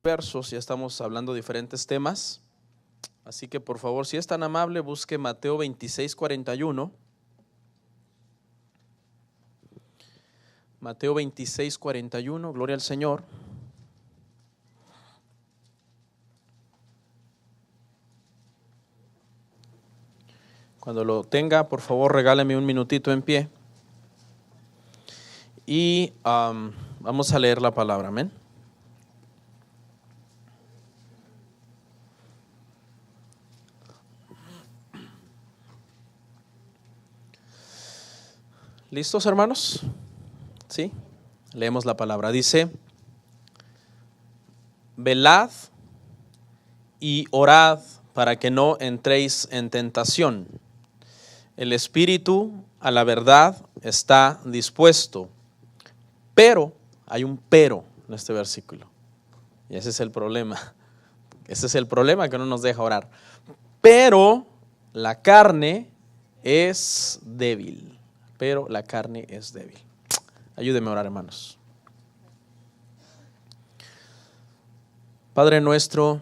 dispersos, ya estamos hablando de diferentes temas. Así que por favor, si es tan amable, busque Mateo 26:41. Mateo 26:41, gloria al Señor. Cuando lo tenga, por favor, regáleme un minutito en pie. Y vamos a leer la palabra, amén. ¿Listos, hermanos? Sí, leemos la palabra. Dice: velad y orad para que no entréis en tentación. El espíritu a la verdad está dispuesto, pero hay un pero en este versículo. Y ese es el problema. Ese es el problema que no nos deja orar. Pero la carne es débil. Pero la carne es débil. Ayúdeme a orar, hermanos. Padre nuestro,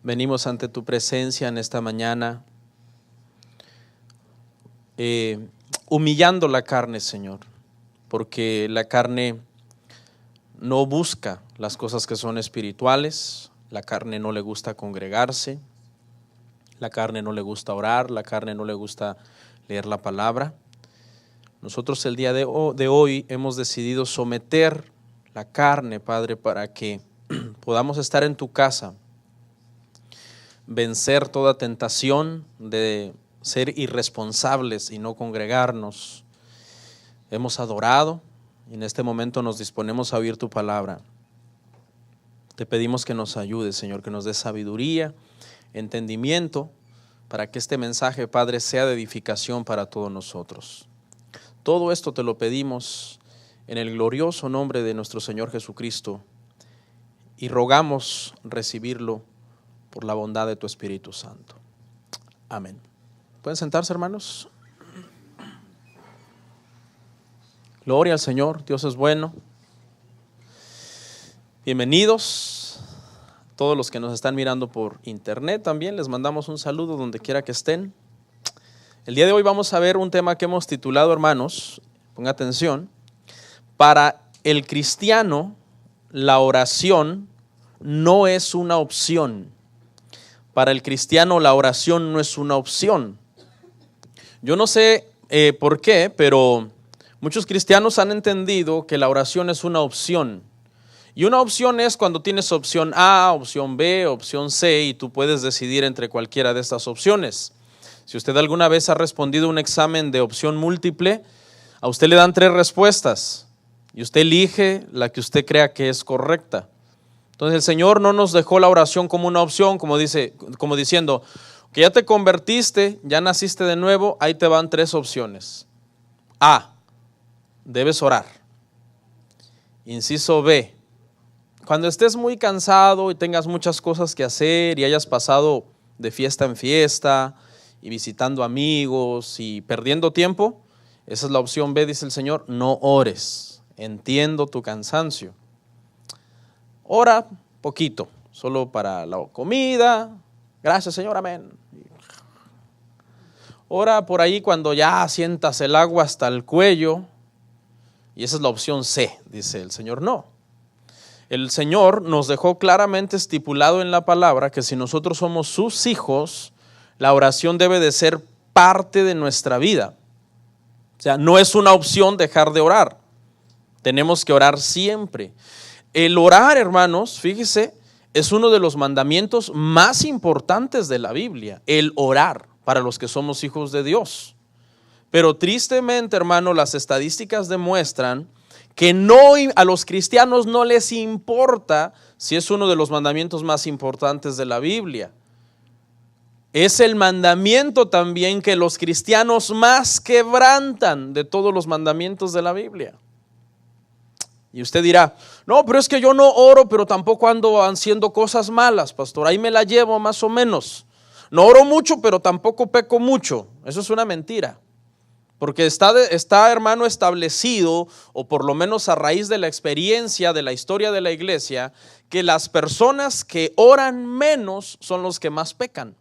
venimos ante tu presencia en esta mañana, humillando la carne, Señor, porque la carne no busca las cosas que son espirituales, la carne no le gusta congregarse, la carne no le gusta orar, la carne no le gusta leer la palabra. Nosotros el día de hoy hemos decidido someter la carne, Padre, para que podamos estar en tu casa, vencer toda tentación de ser irresponsables y no congregarnos. Hemos adorado y en este momento nos disponemos a oír tu palabra. Te pedimos que nos ayudes, Señor, que nos des sabiduría, entendimiento, para que este mensaje, Padre, sea de edificación para todos nosotros. Todo esto te lo pedimos en el glorioso nombre de nuestro Señor Jesucristo y rogamos recibirlo por la bondad de tu Espíritu Santo. Amén. ¿Pueden sentarse, hermanos? Gloria al Señor, Dios es bueno. Bienvenidos todos los que nos están mirando por internet también, les mandamos un saludo donde quiera que estén. El día de hoy vamos a ver un tema que hemos titulado, hermanos, ponga atención: para el cristiano la oración no es una opción. Para el cristiano la oración no es una opción. Yo no sé por qué, pero muchos cristianos han entendido que la oración es una opción. Y una opción es cuando tienes opción A, opción B, opción C, y tú puedes decidir entre cualquiera de estas opciones. Si usted alguna vez ha respondido un examen de opción múltiple, a usted le dan 3 respuestas y usted elige la que usted crea que es correcta. Entonces el Señor no nos dejó la oración como una opción, como diciendo que ya te convertiste, ya naciste de nuevo, ahí te van 3 opciones. A, debes orar. Inciso B, cuando estés muy cansado y tengas muchas cosas que hacer y hayas pasado de fiesta en fiesta y visitando amigos y perdiendo tiempo, esa es la opción B, dice el Señor, no ores, entiendo tu cansancio. Ora poquito, solo para la comida, gracias Señor, amén. Ora por ahí cuando ya sientas el agua hasta el cuello, y esa es la opción C, dice el Señor, no. El Señor nos dejó claramente estipulado en la palabra que si nosotros somos sus hijos, la oración debe de ser parte de nuestra vida. O sea, no es una opción dejar de orar. Tenemos que orar siempre. El orar, hermanos, fíjese, es uno de los mandamientos más importantes de la Biblia, el orar para los que somos hijos de Dios. Pero tristemente, hermano, las estadísticas demuestran que a los cristianos no les importa si es uno de los mandamientos más importantes de la Biblia. Es el mandamiento también que los cristianos más quebrantan de todos los mandamientos de la Biblia. Y usted dirá, no, pero es que yo no oro, pero tampoco ando haciendo cosas malas, pastor, ahí me la llevo más o menos. No oro mucho, pero tampoco peco mucho. Eso es una mentira. Porque está, hermano, establecido, o por lo menos a raíz de la experiencia de la historia de la iglesia, que las personas que oran menos son los que más pecan.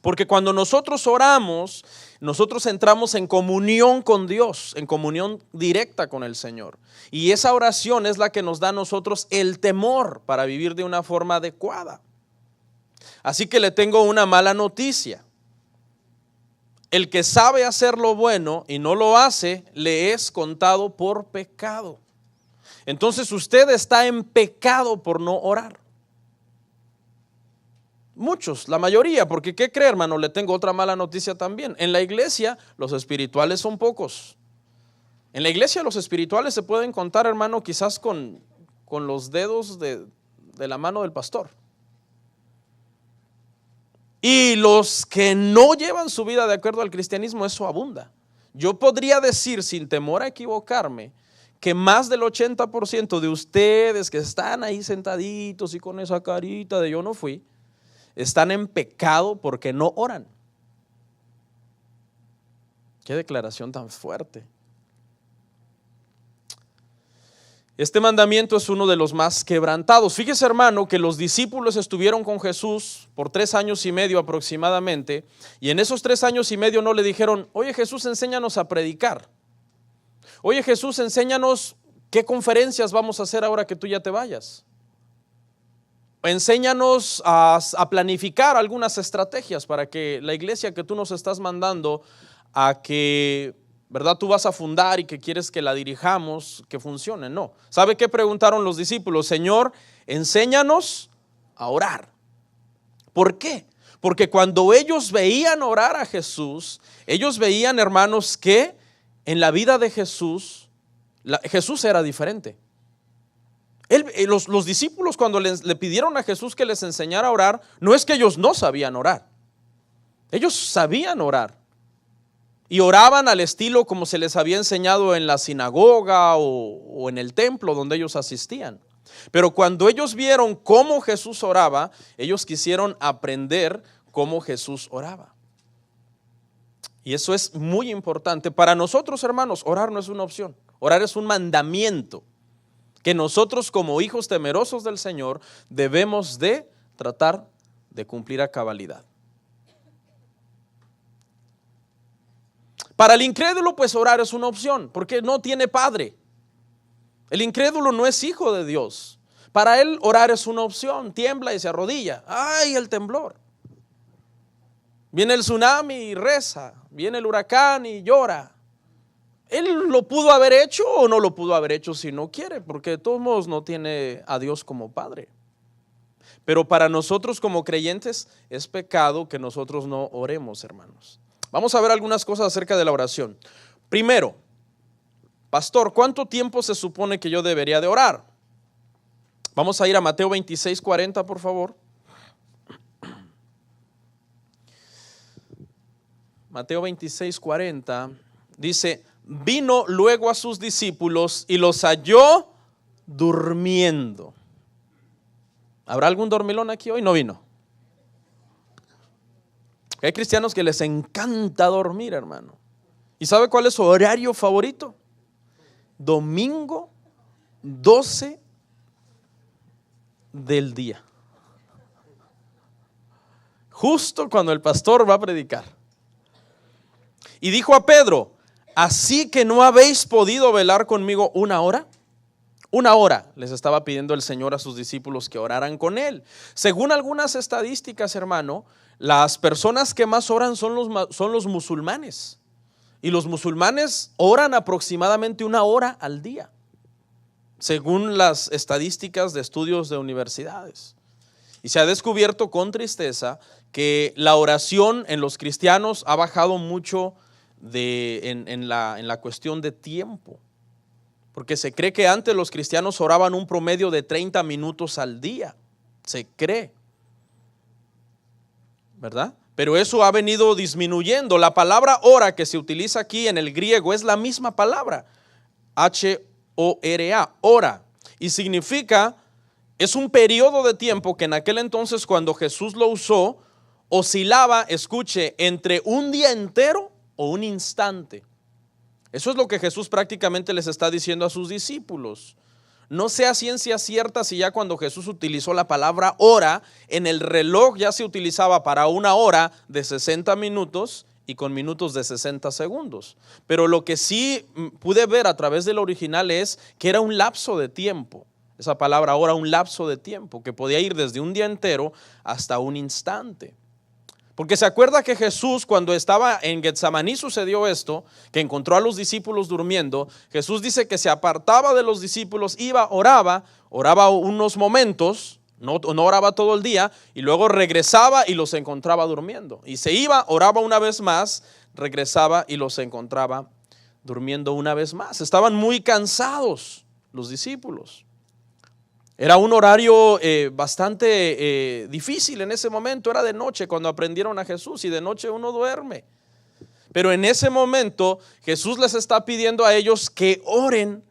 Porque cuando nosotros oramos, nosotros entramos en comunión con Dios, en comunión directa con el Señor. Y esa oración es la que nos da a nosotros el temor para vivir de una forma adecuada. Así que le tengo una mala noticia. El que sabe hacer lo bueno y no lo hace, le es contado por pecado. Entonces usted está en pecado por no orar. Muchos, la mayoría, porque ¿qué cree, hermano? Le tengo otra mala noticia también. En la iglesia los espirituales son pocos. En la iglesia los espirituales se pueden contar, hermano, quizás con los dedos de la mano del pastor. Y los que no llevan su vida de acuerdo al cristianismo, eso abunda. Yo podría decir, sin temor a equivocarme, que más del 80% de ustedes que están ahí sentaditos y con esa carita de yo no fui, están en pecado porque no oran. Qué declaración tan fuerte. Este mandamiento es uno de los más quebrantados. Fíjese, hermano, que los discípulos estuvieron con Jesús por 3 años y medio aproximadamente, y en esos 3 años y medio no le dijeron: oye Jesús, enséñanos a predicar. Oye Jesús, enséñanos qué conferencias vamos a hacer ahora que tú ya te vayas. Enséñanos a planificar algunas estrategias para que la iglesia que tú nos estás mandando a que, ¿verdad?, tú vas a fundar y que quieres que la dirijamos, que funcione. No. ¿Sabe qué preguntaron los discípulos? Señor, enséñanos a orar. ¿Por qué? Porque cuando ellos veían orar a Jesús, ellos veían, hermanos, que en la vida de Jesús, Jesús era diferente. Los discípulos, cuando le pidieron a Jesús que les enseñara a orar, no es que ellos no sabían orar. Ellos sabían orar. Y oraban al estilo como se les había enseñado en la sinagoga o en el templo donde ellos asistían. Pero cuando ellos vieron cómo Jesús oraba, ellos quisieron aprender cómo Jesús oraba. Y eso es muy importante. Para nosotros, hermanos, orar no es una opción. Orar es un mandamiento que nosotros, como hijos temerosos del Señor, debemos de tratar de cumplir a cabalidad. Para el incrédulo, pues orar es una opción, porque no tiene padre. El incrédulo no es hijo de Dios. Para él orar es una opción, tiembla y se arrodilla. ¡Ay, el temblor! Viene el tsunami y reza, viene el huracán y llora. Él lo pudo haber hecho o no lo pudo haber hecho si no quiere, porque de todos modos no tiene a Dios como padre. Pero para nosotros como creyentes es pecado que nosotros no oremos, hermanos. Vamos a ver algunas cosas acerca de la oración. Primero, pastor, ¿cuánto tiempo se supone que yo debería de orar? Vamos a ir a Mateo 26:40, por favor. Mateo 26:40 dice: vino luego a sus discípulos y los halló durmiendo. ¿Habrá algún dormilón aquí hoy? No vino. Hay cristianos que les encanta dormir, hermano. ¿Y sabe cuál es su horario favorito? Domingo 12 del día. Justo cuando el pastor va a predicar. Y dijo a Pedro: ¿así que no habéis podido velar conmigo 1 hora? 1 hora les estaba pidiendo el Señor a sus discípulos que oraran con Él. Según algunas estadísticas, hermano, las personas que más oran son los musulmanes. Y los musulmanes oran aproximadamente 1 hora al día, según las estadísticas de estudios de universidades. Y se ha descubierto con tristeza que la oración en los cristianos ha bajado mucho en la cuestión de tiempo, porque se cree que antes los cristianos oraban un promedio de 30 minutos al día, se cree, ¿verdad? Pero eso ha venido disminuyendo. La palabra hora que se utiliza aquí en el griego es la misma palabra, H-O-R-A, hora, y significa, es un periodo de tiempo que en aquel entonces, cuando Jesús lo usó, oscilaba, escuche, entre un día entero o un instante. Eso es lo que Jesús prácticamente les está diciendo a sus discípulos. No sea ciencia cierta si ya cuando Jesús utilizó la palabra hora, en el reloj ya se utilizaba para una hora de 60 minutos y con minutos de 60 segundos. Pero lo que sí pude ver a través del original es que era un lapso de tiempo. Esa palabra hora, un lapso de tiempo, que podía ir desde un día entero hasta un instante. Porque se acuerda que Jesús, cuando estaba en Getsemaní, sucedió esto, que encontró a los discípulos durmiendo. Jesús dice que se apartaba de los discípulos, iba, oraba unos momentos, no oraba todo el día, y luego regresaba y los encontraba durmiendo. Y se iba, oraba una vez más, regresaba y los encontraba durmiendo una vez más. Estaban muy cansados los discípulos. Era un horario bastante difícil en ese momento, era de noche cuando aprendieron a Jesús, y de noche uno duerme. Pero en ese momento Jesús les está pidiendo a ellos que oren,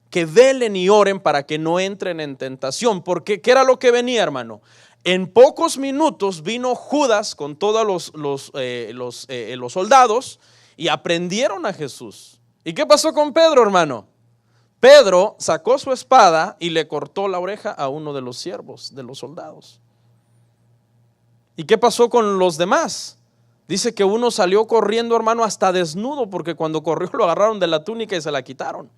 que velen y oren para que no entren en tentación. Porque ¿qué era lo que venía, hermano? En pocos minutos vino Judas con todos los soldados y aprendieron a Jesús. ¿Y qué pasó con Pedro, hermano? Pedro sacó su espada y le cortó la oreja a uno de los siervos, de los soldados. ¿Y qué pasó con los demás? Dice que uno salió corriendo, hermano, hasta desnudo, porque cuando corrió lo agarraron de la túnica y se la quitaron.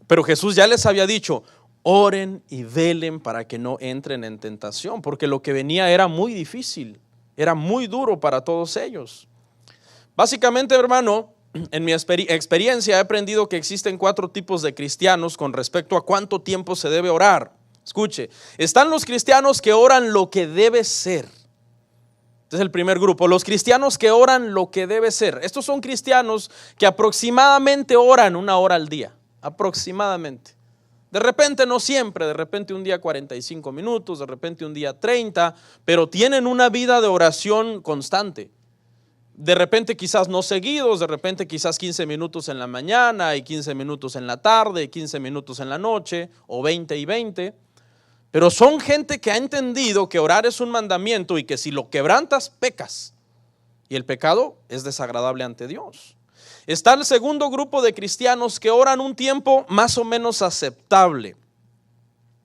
Pero Jesús ya les había dicho, oren y velen para que no entren en tentación, porque lo que venía era muy difícil, era muy duro para todos ellos. Básicamente, hermano, en mi experiencia he aprendido que existen 4 tipos de cristianos con respecto a cuánto tiempo se debe orar. Escuche, están los cristianos que oran lo que debe ser. Este es el primer grupo, los cristianos que oran lo que debe ser. Estos son cristianos que aproximadamente oran 1 hora al día, aproximadamente. De repente no siempre, de repente un día 45 minutos, de repente un día 30, pero tienen una vida de oración constante. De repente quizás no seguidos, de repente quizás 15 minutos en la mañana y 15 minutos en la tarde y 15 minutos en la noche, o 20 y 20. Pero son gente que ha entendido que orar es un mandamiento y que si lo quebrantas, pecas. Y el pecado es desagradable ante Dios. Está el segundo grupo de cristianos que oran un tiempo más o menos aceptable.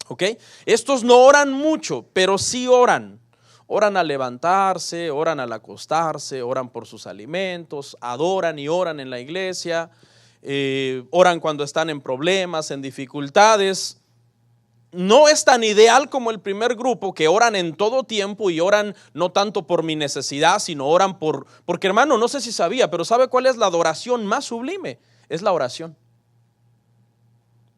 ¿Ok? Estos no oran mucho, pero sí oran. Oran al levantarse, oran al acostarse, oran por sus alimentos, adoran y oran en la iglesia, oran cuando están en problemas, en dificultades. No es tan ideal como el primer grupo, que oran en todo tiempo y oran no tanto por mi necesidad, sino oran porque, hermano, no sé si sabía, pero ¿sabe cuál es la adoración más sublime? Es la oración.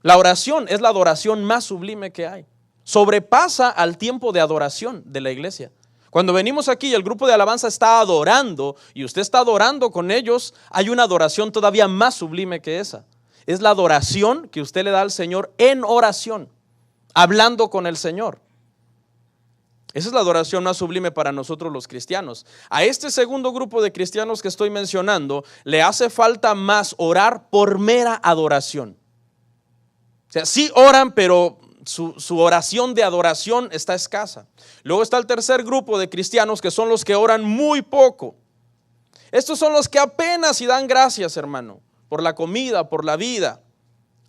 La oración es la adoración más sublime que hay. Sobrepasa al tiempo de adoración de la iglesia. Cuando venimos aquí y el grupo de alabanza está adorando y usted está adorando con ellos, hay una adoración todavía más sublime que esa. Es la adoración que usted le da al Señor en oración, hablando con el Señor. Esa es la adoración más sublime para nosotros los cristianos. A este segundo grupo de cristianos que estoy mencionando, le hace falta más orar por mera adoración. O sea, sí oran, pero su oración de adoración está escasa. Luego está el tercer grupo de cristianos, que son los que oran muy poco. Estos son los que apenas y dan gracias, hermano, por la comida, por la vida.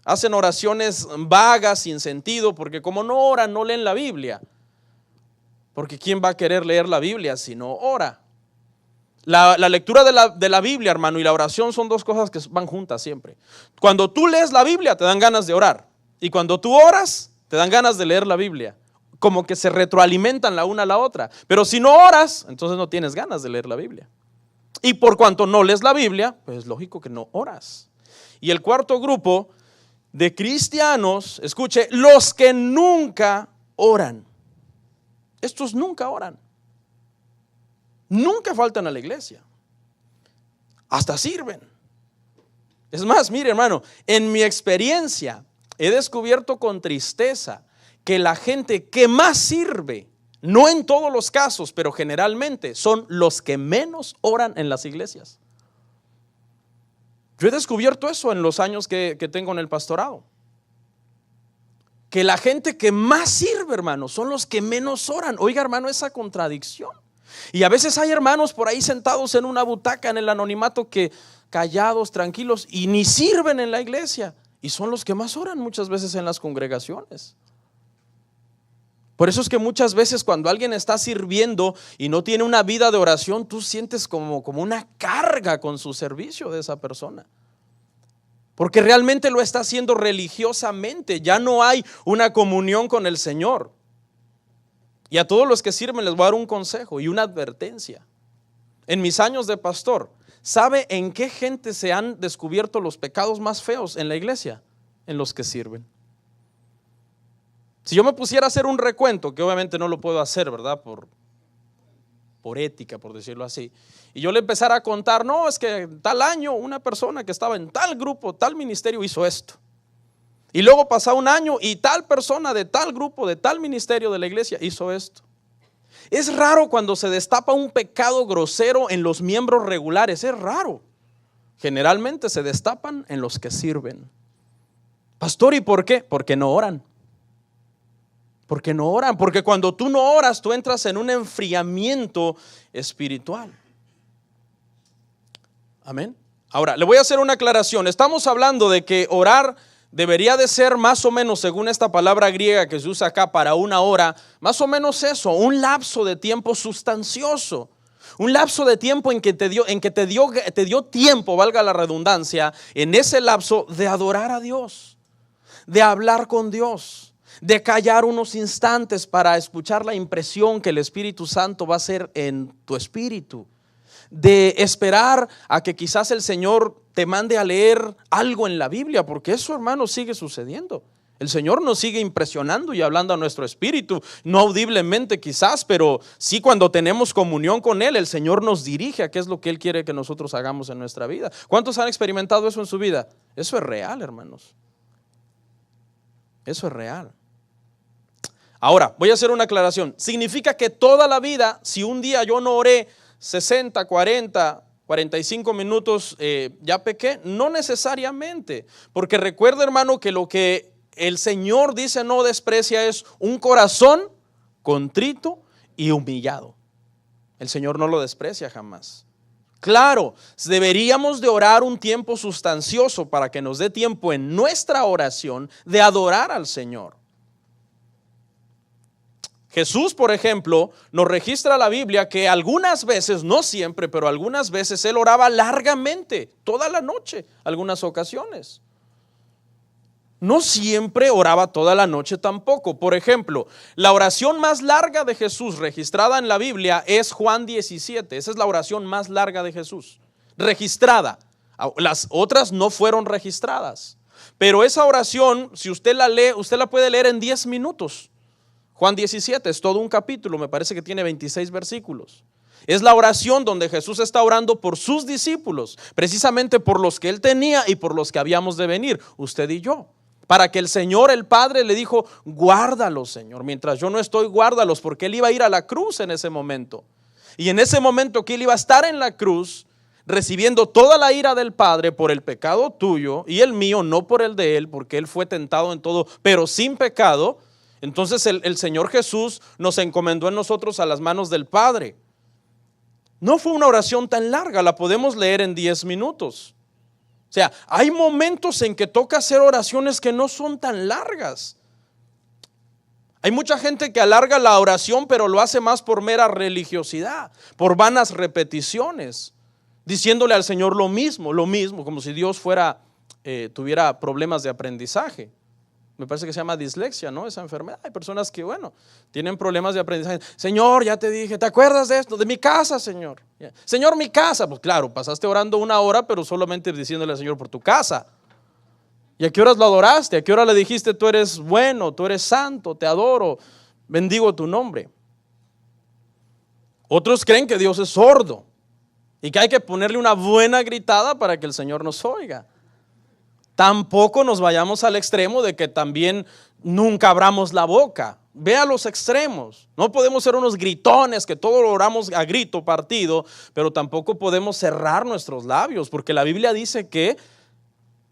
Hacen oraciones vagas, sin sentido, porque como no oran, no leen la Biblia. Porque ¿quién va a querer leer la Biblia si no ora? La lectura de la Biblia, hermano, y la oración son 2 cosas que van juntas siempre. Cuando tú lees la Biblia, te dan ganas de orar. Y cuando tú oras, te dan ganas de leer la Biblia. Como que se retroalimentan la una a la otra. Pero si no oras, entonces no tienes ganas de leer la Biblia. Y por cuanto no lees la Biblia, pues es lógico que no oras. Y el cuarto grupo de cristianos, escuche, los que nunca oran. Estos nunca oran. Nunca faltan a la iglesia. Hasta sirven. Es más, mire, hermano, en mi experiencia he descubierto con tristeza que la gente que más sirve, no en todos los casos, pero generalmente, son los que menos oran en las iglesias. Yo he descubierto eso en los años que tengo en el pastorado. Que la gente que más sirve, hermano, son los que menos oran. Oiga, hermano, esa contradicción. Y a veces hay hermanos por ahí sentados en una butaca en el anonimato que callados, tranquilos y ni sirven en la iglesia. Y son los que más oran muchas veces en las congregaciones. Por eso es que muchas veces cuando alguien está sirviendo y no tiene una vida de oración, tú sientes como una carga con su servicio de esa persona. Porque realmente lo está haciendo religiosamente, ya no hay una comunión con el Señor. Y a todos los que sirven les voy a dar un consejo y una advertencia. En mis años de pastor, ¿sabe en qué gente se han descubierto los pecados más feos en la iglesia? En los que sirven. Si yo me pusiera a hacer un recuento, que obviamente no lo puedo hacer, ¿verdad? Por ética, por decirlo así. Y yo le empezara a contar, no, es que tal año una persona que estaba en tal grupo, tal ministerio hizo esto. Y luego pasa un año y tal persona de tal grupo, de tal ministerio de la iglesia hizo esto. Es raro cuando se destapa un pecado grosero en los miembros regulares, es raro. Generalmente se destapan en los que sirven. Pastor, ¿y por qué? Porque no oran. Porque no oran, porque cuando tú no oras, tú entras en un enfriamiento espiritual. Amén. Ahora, le voy a hacer una aclaración. Estamos hablando de que orar debería de ser más o menos, según esta palabra griega que se usa acá para una hora, más o menos eso, un lapso de tiempo sustancioso. Un lapso de tiempo en que te dio tiempo, valga la redundancia, en ese lapso de adorar a Dios, de hablar con Dios, de callar unos instantes para escuchar la impresión que el Espíritu Santo va a hacer en tu espíritu, de esperar a que quizás el Señor te mande a leer algo en la Biblia, porque eso, hermano, sigue sucediendo. El Señor nos sigue impresionando y hablando a nuestro espíritu, no audiblemente quizás, pero sí cuando tenemos comunión con Él, el Señor nos dirige a qué es lo que Él quiere que nosotros hagamos en nuestra vida. ¿Cuántos han experimentado eso en su vida? Eso es real, hermanos. Eso es real. Ahora, voy a hacer una aclaración. Significa que toda la vida, si un día yo no oré 60, 40, 45 minutos, ya pequé. No necesariamente, porque recuerda, hermano, que lo que el Señor dice no desprecia es un corazón contrito y humillado. El Señor no lo desprecia jamás. Claro, deberíamos de orar un tiempo sustancioso para que nos dé tiempo en nuestra oración de adorar al Señor. Jesús, por ejemplo, nos registra la Biblia que algunas veces, no siempre, pero algunas veces Él oraba largamente, toda la noche, algunas ocasiones. No siempre oraba toda la noche tampoco. Por ejemplo, la oración más larga de Jesús registrada en la Biblia es Juan 17. Esa es la oración más larga de Jesús, registrada. Las otras no fueron registradas. Pero esa oración, si usted la lee, usted la puede leer en 10 minutos. Juan 17 es todo un capítulo, me parece que tiene 26 versículos. Es la oración donde Jesús está orando por sus discípulos, precisamente por los que Él tenía y por los que habíamos de venir, usted y yo. Para que el Señor, el Padre, le dijo, guárdalos, Señor, mientras yo no estoy, guárdalos, porque Él iba a ir a la cruz en ese momento. Y en ese momento que Él iba a estar en la cruz, recibiendo toda la ira del Padre por el pecado tuyo y el mío, no por el de Él, porque Él fue tentado en todo, pero sin pecado. Entonces el Señor Jesús nos encomendó en nosotros a las manos del Padre. No fue una oración tan larga, la podemos leer en 10 minutos. O sea, hay momentos en que toca hacer oraciones que no son tan largas. Hay mucha gente que alarga la oración, pero lo hace más por mera religiosidad, por vanas repeticiones, diciéndole al Señor lo mismo, como si Dios tuviera problemas de aprendizaje. Me parece que se llama dislexia, ¿no? Esa enfermedad. Hay personas que, tienen problemas de aprendizaje. Señor, ya te dije, ¿te acuerdas de esto? De mi casa, Señor. Señor, mi casa. Pues claro, pasaste orando una hora, pero solamente diciéndole al Señor por tu casa. ¿Y a qué horas lo adoraste? ¿A qué hora le dijiste, tú eres bueno, tú eres santo, te adoro, bendigo tu nombre? Otros creen que Dios es sordo y que hay que ponerle una buena gritada para que el Señor nos oiga. Tampoco nos vayamos al extremo de que también nunca abramos la boca. Vea los extremos. No podemos ser unos gritones que todo lo oramos a grito partido, pero tampoco podemos cerrar nuestros labios, porque la Biblia dice que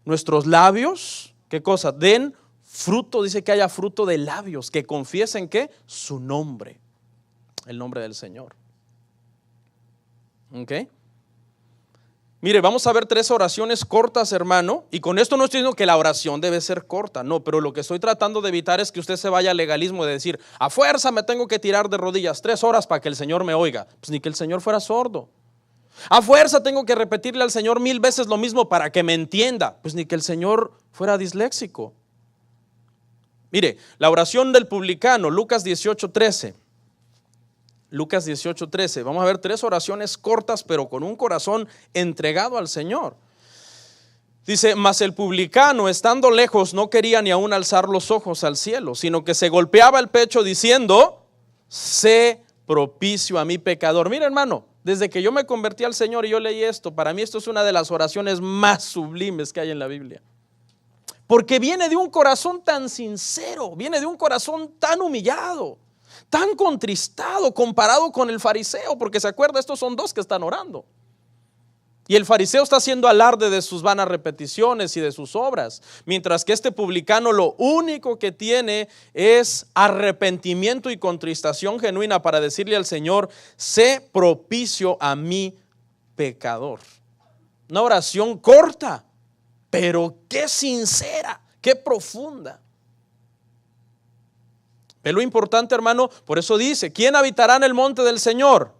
nuestros labios, ¿qué cosa? Den fruto, dice que haya fruto de labios, que confiesen que su nombre, el nombre del Señor. ¿Ok? Mire, vamos a ver 3 oraciones cortas, hermano, y con esto no estoy diciendo que la oración debe ser corta, no, pero lo que estoy tratando de evitar es que usted se vaya al legalismo de decir, a fuerza me tengo que tirar de rodillas 3 horas para que el Señor me oiga. Pues ni que el Señor fuera sordo. A fuerza tengo que repetirle al Señor 1000 veces lo mismo para que me entienda. Pues ni que el Señor fuera disléxico. Mire, la oración del publicano, Lucas 18:13. Lucas 18:13. Vamos a ver 3 oraciones cortas, pero con un corazón entregado al Señor. Dice, mas el publicano, estando lejos, no quería ni aún alzar los ojos al cielo, sino que se golpeaba el pecho diciendo, sé propicio a mi pecador. Mira, hermano, desde que yo me convertí al Señor y yo leí esto, para mí esto es una de las oraciones más sublimes que hay en la Biblia. Porque viene de un corazón tan sincero, viene de un corazón tan humillado, tan contristado comparado con el fariseo, porque se acuerda, estos son 2 que están orando. Y el fariseo está haciendo alarde de sus vanas repeticiones y de sus obras, mientras que este publicano lo único que tiene es arrepentimiento y contristación genuina para decirle al Señor, sé propicio a mi pecador. Una oración corta, pero qué sincera, qué profunda. ¿Ve lo importante, hermano? Por eso dice, ¿quién habitará en el monte del Señor?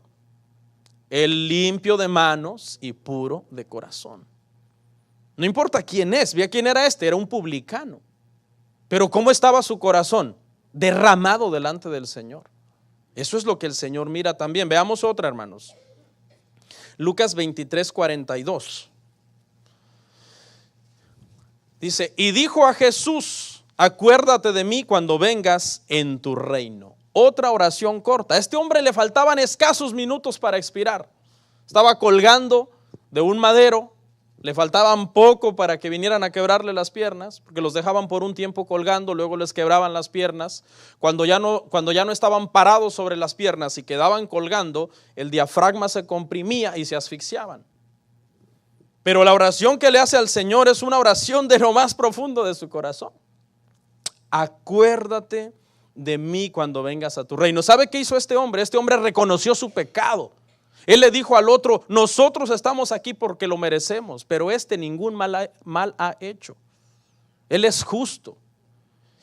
El limpio de manos y puro de corazón. No importa quién es, vea quién era era un publicano. Pero ¿cómo estaba su corazón? Derramado delante del Señor. Eso es lo que el Señor mira también. Veamos otra, hermanos. Lucas 23:42. Dice, y dijo a Jesús, acuérdate de mí cuando vengas en tu reino. Otra oración corta. A este hombre le faltaban escasos minutos para expirar. Estaba colgando de un madero. Le faltaban poco para que vinieran a quebrarle las piernas, porque los dejaban por un tiempo colgando, luego les quebraban las piernas. Cuando ya no estaban parados sobre las piernas y quedaban colgando, el diafragma se comprimía y se asfixiaban. Pero la oración que le hace al Señor es una oración de lo más profundo de su corazón. Acuérdate de mí cuando vengas a tu reino. ¿Sabe qué hizo este hombre? Este hombre reconoció su pecado. Él le dijo al otro, nosotros estamos aquí porque lo merecemos, pero este ningún mal ha hecho. Él es justo.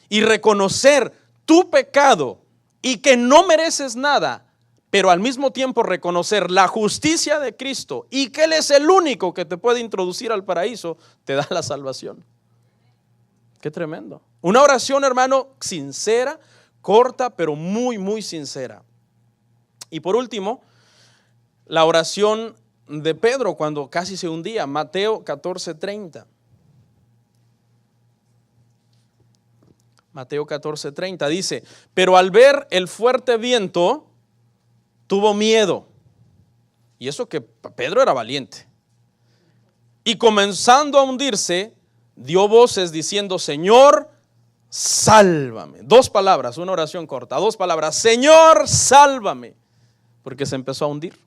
Y reconocer tu pecado y que no mereces nada, pero al mismo tiempo reconocer la justicia de Cristo y que Él es el único que te puede introducir al paraíso, te da la salvación. Qué tremendo. Una oración, hermano, sincera, corta, pero muy, muy sincera. Y por último, la oración de Pedro cuando casi se hundía, Mateo 14:30. Mateo 14:30 dice, pero al ver el fuerte viento, tuvo miedo. Y eso que Pedro era valiente. Y comenzando a hundirse, dio voces diciendo, Señor, sálvame. 2 palabras, una oración corta, 2 palabras, Señor, sálvame. Porque se empezó a hundir.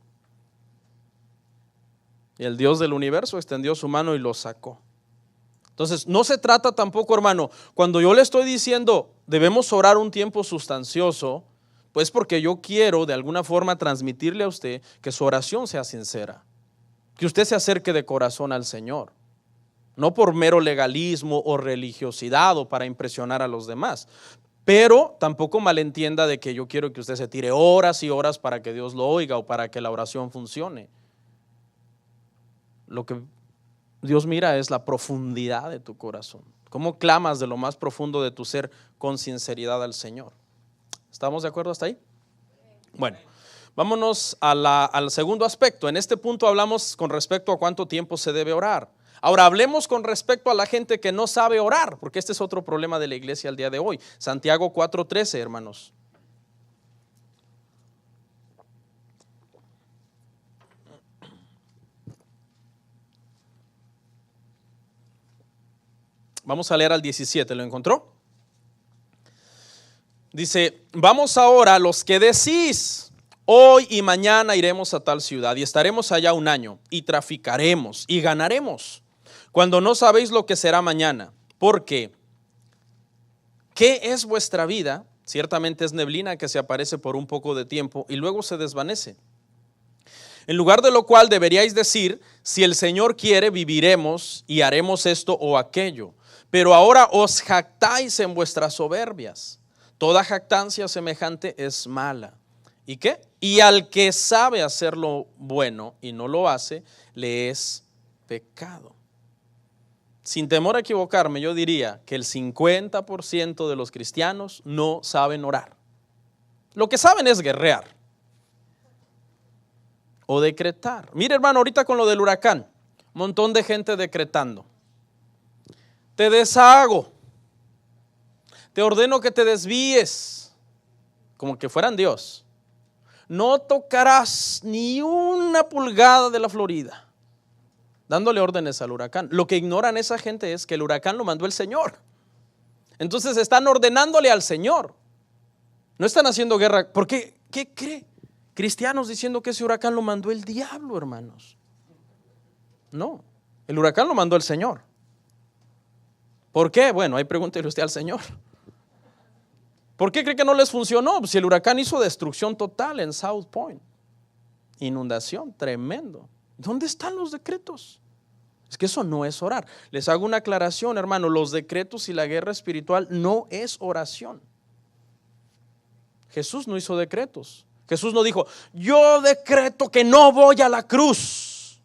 Y el Dios del universo extendió su mano y lo sacó. Entonces, no se trata tampoco, hermano, cuando yo le estoy diciendo, debemos orar un tiempo sustancioso, pues porque yo quiero de alguna forma transmitirle a usted que su oración sea sincera, que usted se acerque de corazón al Señor, no por mero legalismo o religiosidad o para impresionar a los demás, pero tampoco malentienda de que yo quiero que usted se tire horas y horas para que Dios lo oiga o para que la oración funcione. Lo que Dios mira es la profundidad de tu corazón, cómo clamas de lo más profundo de tu ser con sinceridad al Señor. ¿Estamos de acuerdo hasta ahí? Bueno, vámonos al segundo aspecto. En este punto hablamos con respecto a cuánto tiempo se debe orar. Ahora hablemos con respecto a la gente que no sabe orar, porque este es otro problema de la iglesia al día de hoy. Santiago 4:13, hermanos. Vamos a leer al 17, ¿lo encontró? Dice, vamos ahora los que decís, hoy y mañana iremos a tal ciudad y estaremos allá un año y traficaremos y ganaremos, cuando no sabéis lo que será mañana. Porque, ¿qué es vuestra vida? Ciertamente es neblina que se aparece por un poco de tiempo y luego se desvanece. En lugar de lo cual deberíais decir, si el Señor quiere, viviremos y haremos esto o aquello. Pero ahora os jactáis en vuestras soberbias. Toda jactancia semejante es mala. ¿Y qué? Y al que sabe hacer lo bueno y no lo hace, le es pecado. Sin temor a equivocarme, yo diría que el 50% de los cristianos no saben orar. Lo que saben es guerrear o decretar. Mire, hermano, ahorita con lo del huracán, un montón de gente decretando. Te deshago, te ordeno que te desvíes, como que fueran Dios. No tocarás ni una pulgada de la Florida, dándole órdenes al huracán. Lo que ignoran esa gente es que el huracán lo mandó el Señor. Entonces están ordenándole al Señor. No están haciendo guerra. ¿Por qué? ¿Qué cree? Cristianos diciendo que ese huracán lo mandó el diablo, hermanos. No, el huracán lo mandó el Señor. ¿Por qué? Bueno, ahí pregúntele usted al Señor. ¿Por qué cree que no les funcionó? Si el huracán hizo destrucción total en South Point, inundación, tremendo. ¿Dónde están los decretos? Es que eso no es orar. Les hago una aclaración, hermano, los decretos y la guerra espiritual no es oración. Jesús no hizo decretos. Jesús no dijo, yo decreto que no voy a la cruz.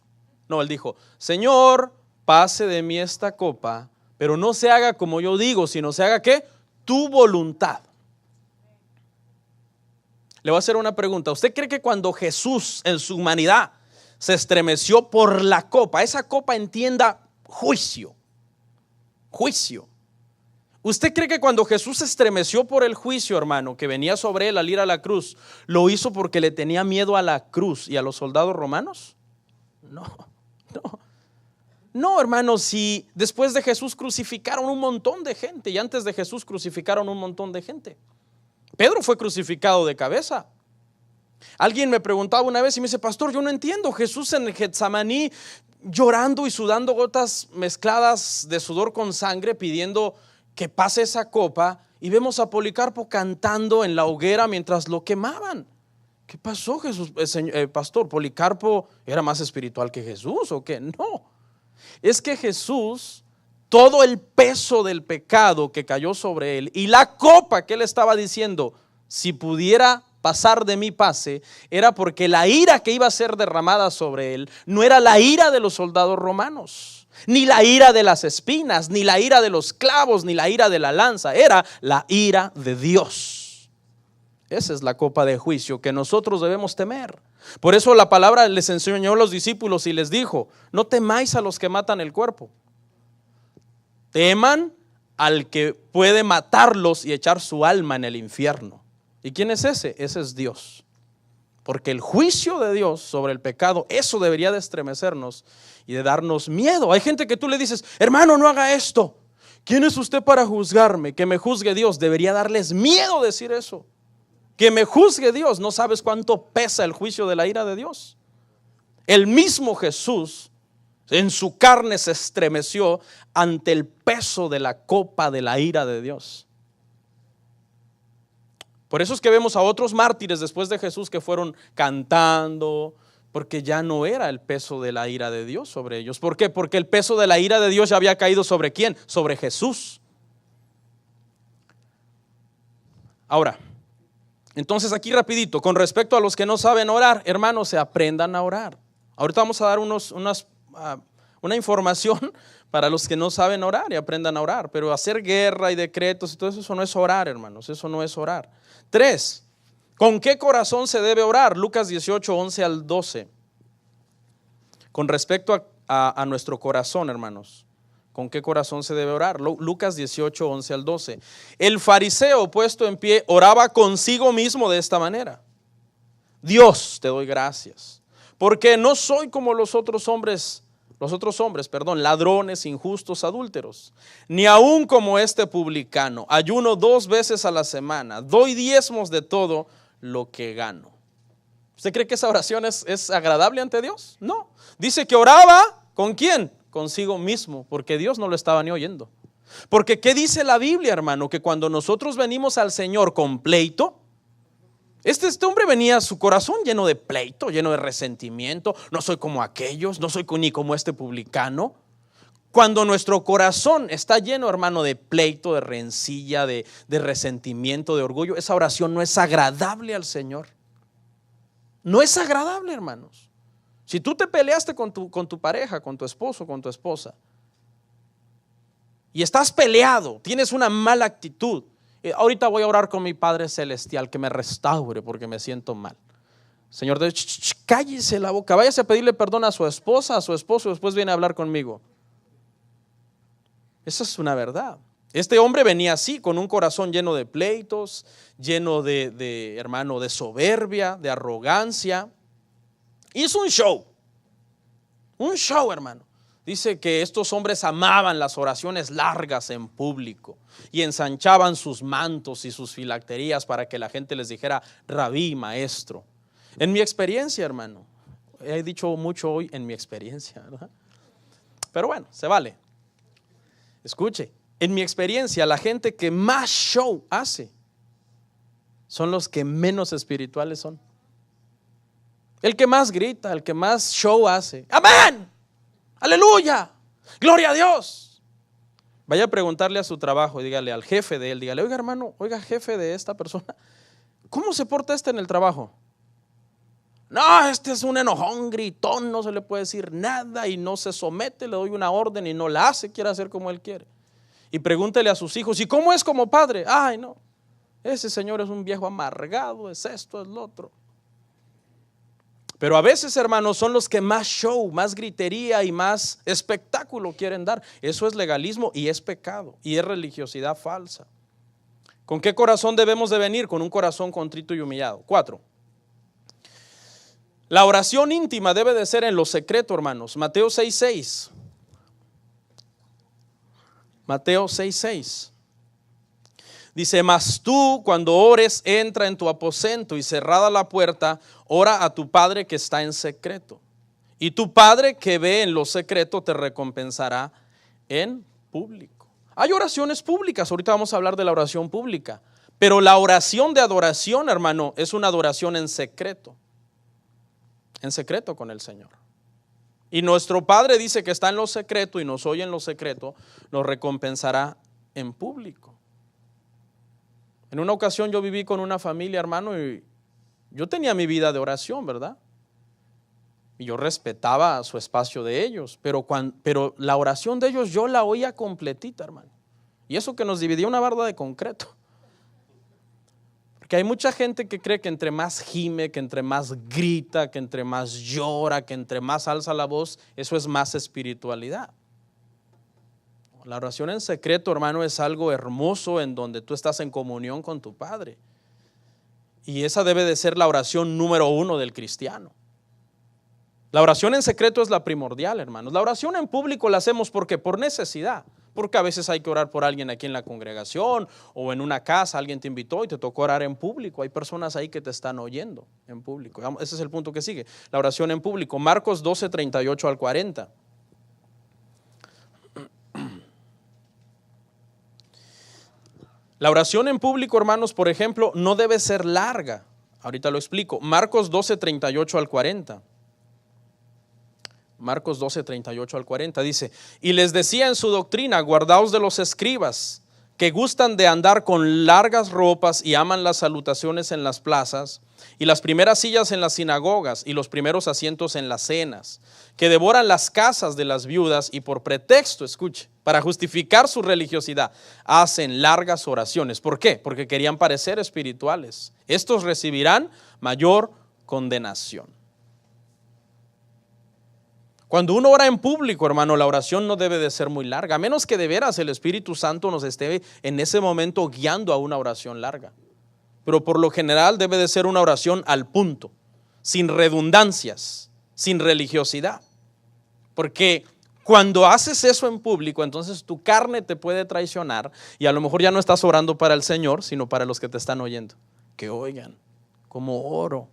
No, él dijo, Señor, pase de mí esta copa, pero no se haga como yo digo, sino se haga ¿qué? Tu voluntad. Le voy a hacer una pregunta. ¿Usted cree que cuando Jesús en su humanidad se estremeció por la copa, esa copa entienda juicio? Juicio. ¿Usted cree que cuando Jesús se estremeció por el juicio, hermano, que venía sobre él al ir a la cruz, lo hizo porque le tenía miedo a la cruz y a los soldados romanos? No, no. No, hermano, si después de Jesús crucificaron un montón de gente y antes de Jesús crucificaron un montón de gente. Pedro fue crucificado de cabeza. Alguien me preguntaba una vez y me dice, pastor, yo no entiendo, Jesús en el Getsemaní llorando y sudando gotas mezcladas de sudor con sangre pidiendo que pase esa copa, y vemos a Policarpo cantando en la hoguera mientras lo quemaban. ¿Qué pasó, Jesús? Pastor, ¿Policarpo era más espiritual que Jesús o qué? No, es que Jesús, todo el peso del pecado que cayó sobre él y la copa que él estaba diciendo, si pudiera pasar de mí pase, era porque la ira que iba a ser derramada sobre él no era la ira de los soldados romanos, ni la ira de las espinas, ni la ira de los clavos, ni la ira de la lanza, era la ira de Dios. Esa es la copa de juicio que nosotros debemos temer. Por eso la palabra les enseñó a los discípulos y les dijo, no temáis a los que matan el cuerpo, teman al que puede matarlos y echar su alma en el infierno. ¿Y quién es ese? Ese es Dios. Porque el juicio de Dios sobre el pecado, eso debería de estremecernos y de darnos miedo. Hay gente que tú le dices, hermano, no haga esto. ¿Quién es usted para juzgarme? Que me juzgue Dios. Debería darles miedo decir eso. Que me juzgue Dios. No sabes cuánto pesa el juicio de la ira de Dios. El mismo Jesús en su carne se estremeció ante el peso de la copa de la ira de Dios. Por eso es que vemos a otros mártires después de Jesús que fueron cantando, porque ya no era el peso de la ira de Dios sobre ellos. ¿Por qué? Porque el peso de la ira de Dios ya había caído ¿sobre quién? Sobre Jesús. Ahora, entonces aquí rapidito, con respecto a los que no saben orar, hermanos, se aprendan a orar. Ahorita vamos a dar una información para los que no saben orar y aprendan a orar. Pero hacer guerra y decretos y todo eso no es orar, hermanos, eso no es orar. 3, ¿con qué corazón se debe orar? Lucas 18, 11 al 12. Con respecto a nuestro corazón, hermanos, ¿con qué corazón se debe orar? Lucas 18, 11 al 12. El fariseo puesto en pie oraba consigo mismo de esta manera: Dios, te doy gracias, porque no soy como los otros hombres, ladrones, injustos, adúlteros, ni aún como este publicano. Ayuno 2 veces a la semana, doy diezmos de todo lo que gano. ¿Usted cree que esa oración es agradable ante Dios? No. Dice que oraba, ¿con quién? Consigo mismo, porque Dios no lo estaba ni oyendo. Porque ¿qué dice la Biblia, hermano? Que cuando nosotros venimos al Señor con pleito, Este hombre venía, su corazón lleno de pleito, lleno de resentimiento. No soy como aquellos, no soy ni como este publicano. Cuando nuestro corazón está lleno, hermano, de pleito, de rencilla, de resentimiento, de orgullo, esa oración no es agradable al Señor. No es agradable, hermanos. Si tú te peleaste con tu pareja, con tu esposo, con tu esposa, y estás peleado, tienes una mala actitud, ahorita voy a orar con mi Padre Celestial que me restaure porque me siento mal. Señor, cállese la boca, váyase a pedirle perdón a su esposa, a su esposo, y después viene a hablar conmigo. Esa es una verdad. Este hombre venía así, con un corazón lleno de pleitos, lleno hermano, de soberbia, de arrogancia. Hizo un show, hermano. Dice que estos hombres amaban las oraciones largas en público y ensanchaban sus mantos y sus filacterías para que la gente les dijera rabí, maestro. En mi experiencia, hermano, he dicho mucho hoy en mi experiencia, ¿verdad? Pero bueno, se vale. Escuche, en mi experiencia, la gente que más show hace son los que menos espirituales son. El que más grita, el que más show hace. ¡Amén! ¡Aleluya! ¡Gloria a Dios! Vaya a preguntarle a su trabajo y dígale al jefe de él, dígale, oiga hermano, oiga jefe de esta persona, ¿cómo se porta este en el trabajo? No, este es un enojón, gritón, no se le puede decir nada y no se somete, le doy una orden y no la hace, quiere hacer como él quiere. Y pregúntele a sus hijos, ¿y cómo es como padre? Ay no, ese señor es un viejo amargado, es esto, es lo otro. Pero a veces, hermanos, son los que más show, más gritería y más espectáculo quieren dar. Eso es legalismo y es pecado y es religiosidad falsa. ¿Con qué corazón debemos de venir? Con un corazón contrito y humillado. 4. La oración íntima debe de ser en lo secreto, hermanos. Mateo 6:6. Mateo 6:6. Dice, mas tú cuando ores, entra en tu aposento y cerrada la puerta, ora a tu Padre que está en secreto. Y tu Padre que ve en lo secreto te recompensará en público. Hay oraciones públicas, ahorita vamos a hablar de la oración pública. Pero la oración de adoración, hermano, es una adoración en secreto con el Señor. Y nuestro Padre dice que está en lo secreto y nos oye en lo secreto, nos recompensará en público. En una ocasión yo viví con una familia, hermano, y yo tenía mi vida de oración, ¿verdad? Y yo respetaba su espacio de ellos, pero la oración de ellos yo la oía completita, hermano. Y eso que nos dividía una barda de concreto. Porque hay mucha gente que cree que entre más gime, que entre más grita, que entre más llora, que entre más alza la voz, eso es más espiritualidad. La oración en secreto, hermano, es algo hermoso en donde tú estás en comunión con tu Padre. Y esa debe de ser la oración número 1 del cristiano. La oración en secreto es la primordial, hermanos. La oración en público la hacemos porque por necesidad. Porque a veces hay que orar por alguien aquí en la congregación o en una casa, alguien te invitó y te tocó orar en público. Hay personas ahí que te están oyendo en público. Ese es el punto que sigue. La oración en público. Marcos 12, 38 al 40. La oración en público, hermanos, por ejemplo, no debe ser larga. Ahorita lo explico. Marcos 12, 38 al 40. Marcos 12, 38 al 40 dice, y les decía en su doctrina, guardaos de los escribas, que gustan de andar con largas ropas y aman las salutaciones en las plazas, y las primeras sillas en las sinagogas, y los primeros asientos en las cenas, que devoran las casas de las viudas, y por pretexto, escuche, para justificar su religiosidad, hacen largas oraciones. ¿Por qué? Porque querían parecer espirituales. Estos recibirán mayor condenación. Cuando uno ora en público, hermano, la oración no debe de ser muy larga, a menos que de veras el Espíritu Santo nos esté en ese momento guiando a una oración larga. Pero por lo general debe de ser una oración al punto, sin redundancias, sin religiosidad. Porque cuando haces eso en público, entonces tu carne te puede traicionar y a lo mejor ya no estás orando para el Señor, sino para los que te están oyendo. Que oigan, cómo oro,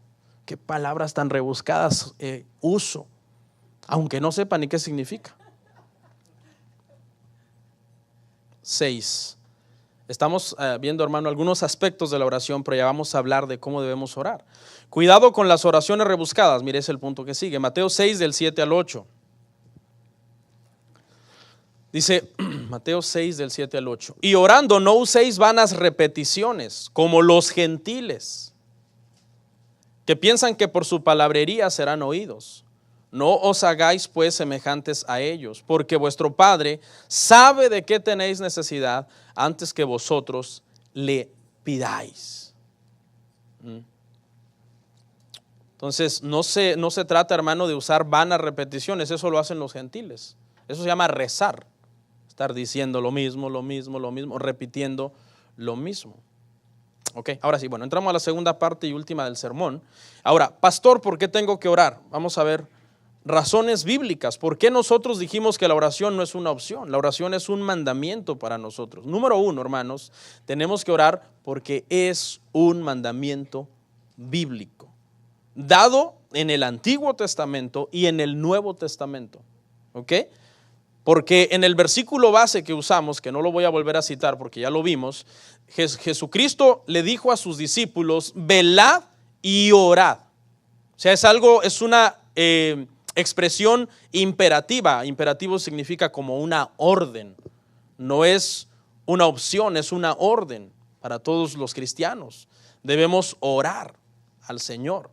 qué palabras tan rebuscadas uso. Aunque no sepa ni qué significa. 6. Estamos viendo, hermano, algunos aspectos de la oración, pero ya vamos a hablar de cómo debemos orar. Cuidado con las oraciones rebuscadas. Mire, ese es el punto que sigue. Mateo 6, del 7 al 8. Dice Mateo 6, del 7 al 8. Y orando no uséis vanas repeticiones, como los gentiles, que piensan que por su palabrería serán oídos. No os hagáis pues semejantes a ellos, porque vuestro Padre sabe de qué tenéis necesidad antes que vosotros le pidáis. Entonces no se trata, hermano, de usar vanas repeticiones. Eso lo hacen los gentiles. Eso se llama rezar. Estar diciendo lo mismo, repitiendo lo mismo. Ok, ahora sí, bueno, entramos a la segunda parte y última del sermón. Ahora, pastor, ¿por qué tengo que orar? Vamos a ver razones bíblicas. ¿Por qué nosotros dijimos que la oración no es una opción? La oración es un mandamiento para nosotros. Número uno, hermanos, tenemos que orar porque es un mandamiento bíblico, dado en el Antiguo Testamento y en el Nuevo Testamento. ¿Ok? Porque en el versículo base que usamos, que no lo voy a volver a citar porque ya lo vimos, Jesucristo le dijo a sus discípulos, velad y orad. O sea, es una expresión imperativa. Imperativo significa como una orden. No es una opción, es una orden para todos los cristianos. Debemos orar al Señor.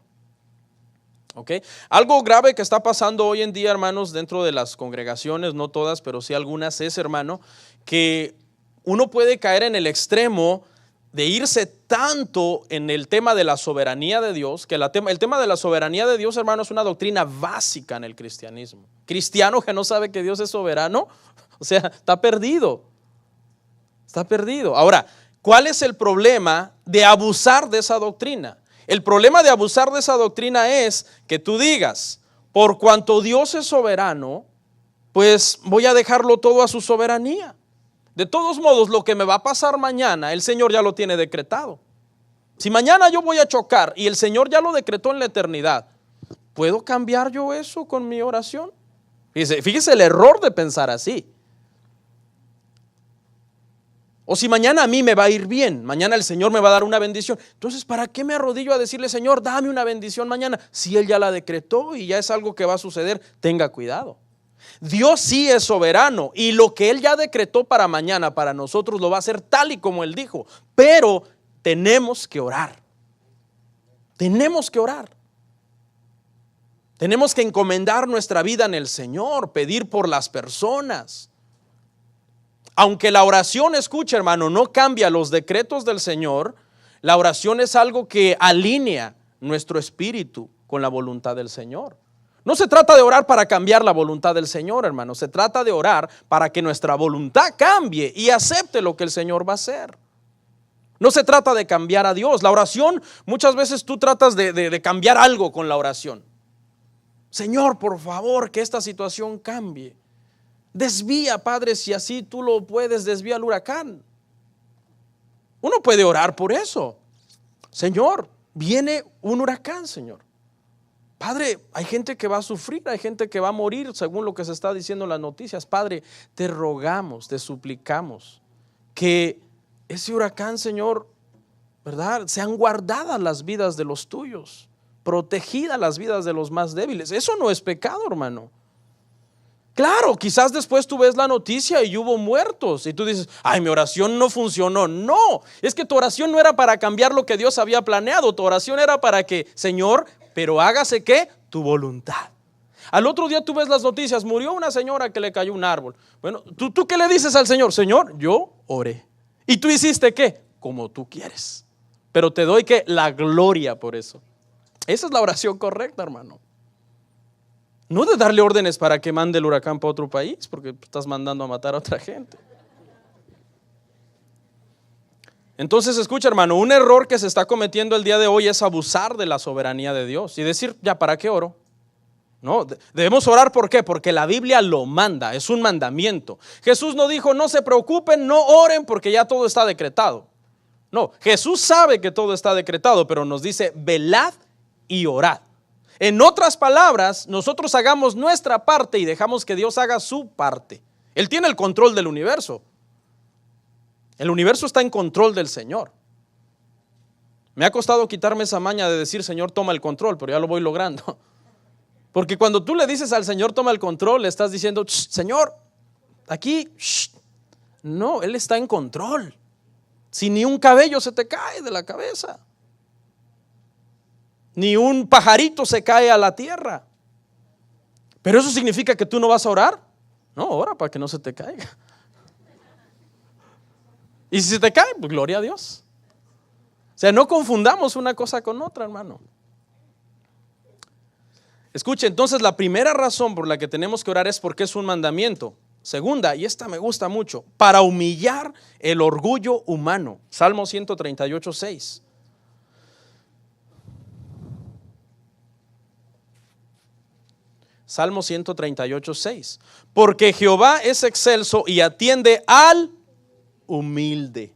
Okay. Algo grave que está pasando hoy en día, hermanos, dentro de las congregaciones, no todas, pero sí algunas, es, hermano, que uno puede caer en el extremo de irse tanto en el tema de la soberanía de Dios, que el tema de la soberanía de Dios, hermano, es una doctrina básica en el cristianismo. Cristiano que no sabe que Dios es soberano, o sea, está perdido. Está perdido. Ahora, ¿cuál es el problema de abusar de esa doctrina? El problema de abusar de esa doctrina es que tú digas, por cuanto Dios es soberano, pues voy a dejarlo todo a su soberanía. De todos modos, lo que me va a pasar mañana, el Señor ya lo tiene decretado. Si mañana yo voy a chocar y el Señor ya lo decretó en la eternidad, ¿puedo cambiar yo eso con mi oración? Fíjese el error de pensar así. O si mañana a mí me va a ir bien, mañana el Señor me va a dar una bendición, entonces ¿para qué me arrodillo a decirle, Señor, dame una bendición mañana? Si Él ya la decretó y ya es algo que va a suceder, tenga cuidado. Dios sí es soberano y lo que Él ya decretó para mañana, para nosotros lo va a hacer tal y como Él dijo, pero tenemos que orar. Tenemos que orar. Tenemos que encomendar nuestra vida en el Señor, pedir por las personas. Aunque la oración, escucha, hermano, no cambia los decretos del Señor, la oración es algo que alinea nuestro espíritu con la voluntad del Señor. No se trata de orar para cambiar la voluntad del Señor, hermano. Se trata de orar para que nuestra voluntad cambie y acepte lo que el Señor va a hacer. No se trata de cambiar a Dios. La oración, muchas veces tú tratas de cambiar algo con la oración. Señor, por favor, que esta situación cambie. Desvía, Padre, si así tú lo puedes, desvía el huracán. Uno puede orar por eso. Señor, viene un huracán, Señor. Padre, hay gente que va a sufrir, hay gente que va a morir, según lo que se está diciendo en las noticias. Padre, te rogamos, te suplicamos que ese huracán, Señor, ¿verdad? Sean guardadas las vidas de los tuyos, protegidas las vidas de los más débiles. Eso no es pecado, hermano. Claro, quizás después tú ves la noticia y hubo muertos y tú dices, ay, mi oración no funcionó. No, es que tu oración no era para cambiar lo que Dios había planeado. Tu oración era para que, Señor, pero hágase ¿qué? Tu voluntad. Al otro día tú ves las noticias, murió una señora que le cayó un árbol. Bueno, ¿tú qué le dices al Señor? Señor, yo oré. ¿Y tú hiciste qué? Como tú quieres. Pero te doy ¿qué? La gloria por eso. Esa es la oración correcta, hermano. No de darle órdenes para que mande el huracán para otro país, porque estás mandando a matar a otra gente. Entonces, escucha, hermano, un error que se está cometiendo el día de hoy es abusar de la soberanía de Dios y decir, ya, ¿para qué oro? No, debemos orar, ¿por qué? Porque la Biblia lo manda, es un mandamiento. Jesús no dijo, no se preocupen, no oren porque ya todo está decretado. No, Jesús sabe que todo está decretado, pero nos dice, velad y orad. En otras palabras, nosotros hagamos nuestra parte y dejamos que Dios haga su parte. Él tiene el control del universo. El universo está en control del Señor. Me ha costado quitarme esa maña de decir, Señor, toma el control, pero ya lo voy logrando. Porque cuando tú le dices al Señor, toma el control, le estás diciendo, Señor, aquí, no, Él está en control. Si ni un cabello se te cae de la cabeza, ni un pajarito se cae a la tierra. Pero eso significa que tú no vas a orar. No, ora para que no se te caiga. Y si se te cae, pues gloria a Dios. O sea, no confundamos una cosa con otra, hermano. Escuche, entonces la primera razón por la que tenemos que orar es porque es un mandamiento. Segunda, y esta me gusta mucho, para humillar el orgullo humano. Salmo 138, 6. Salmo 138, 6. Porque Jehová es excelso y atiende al humilde,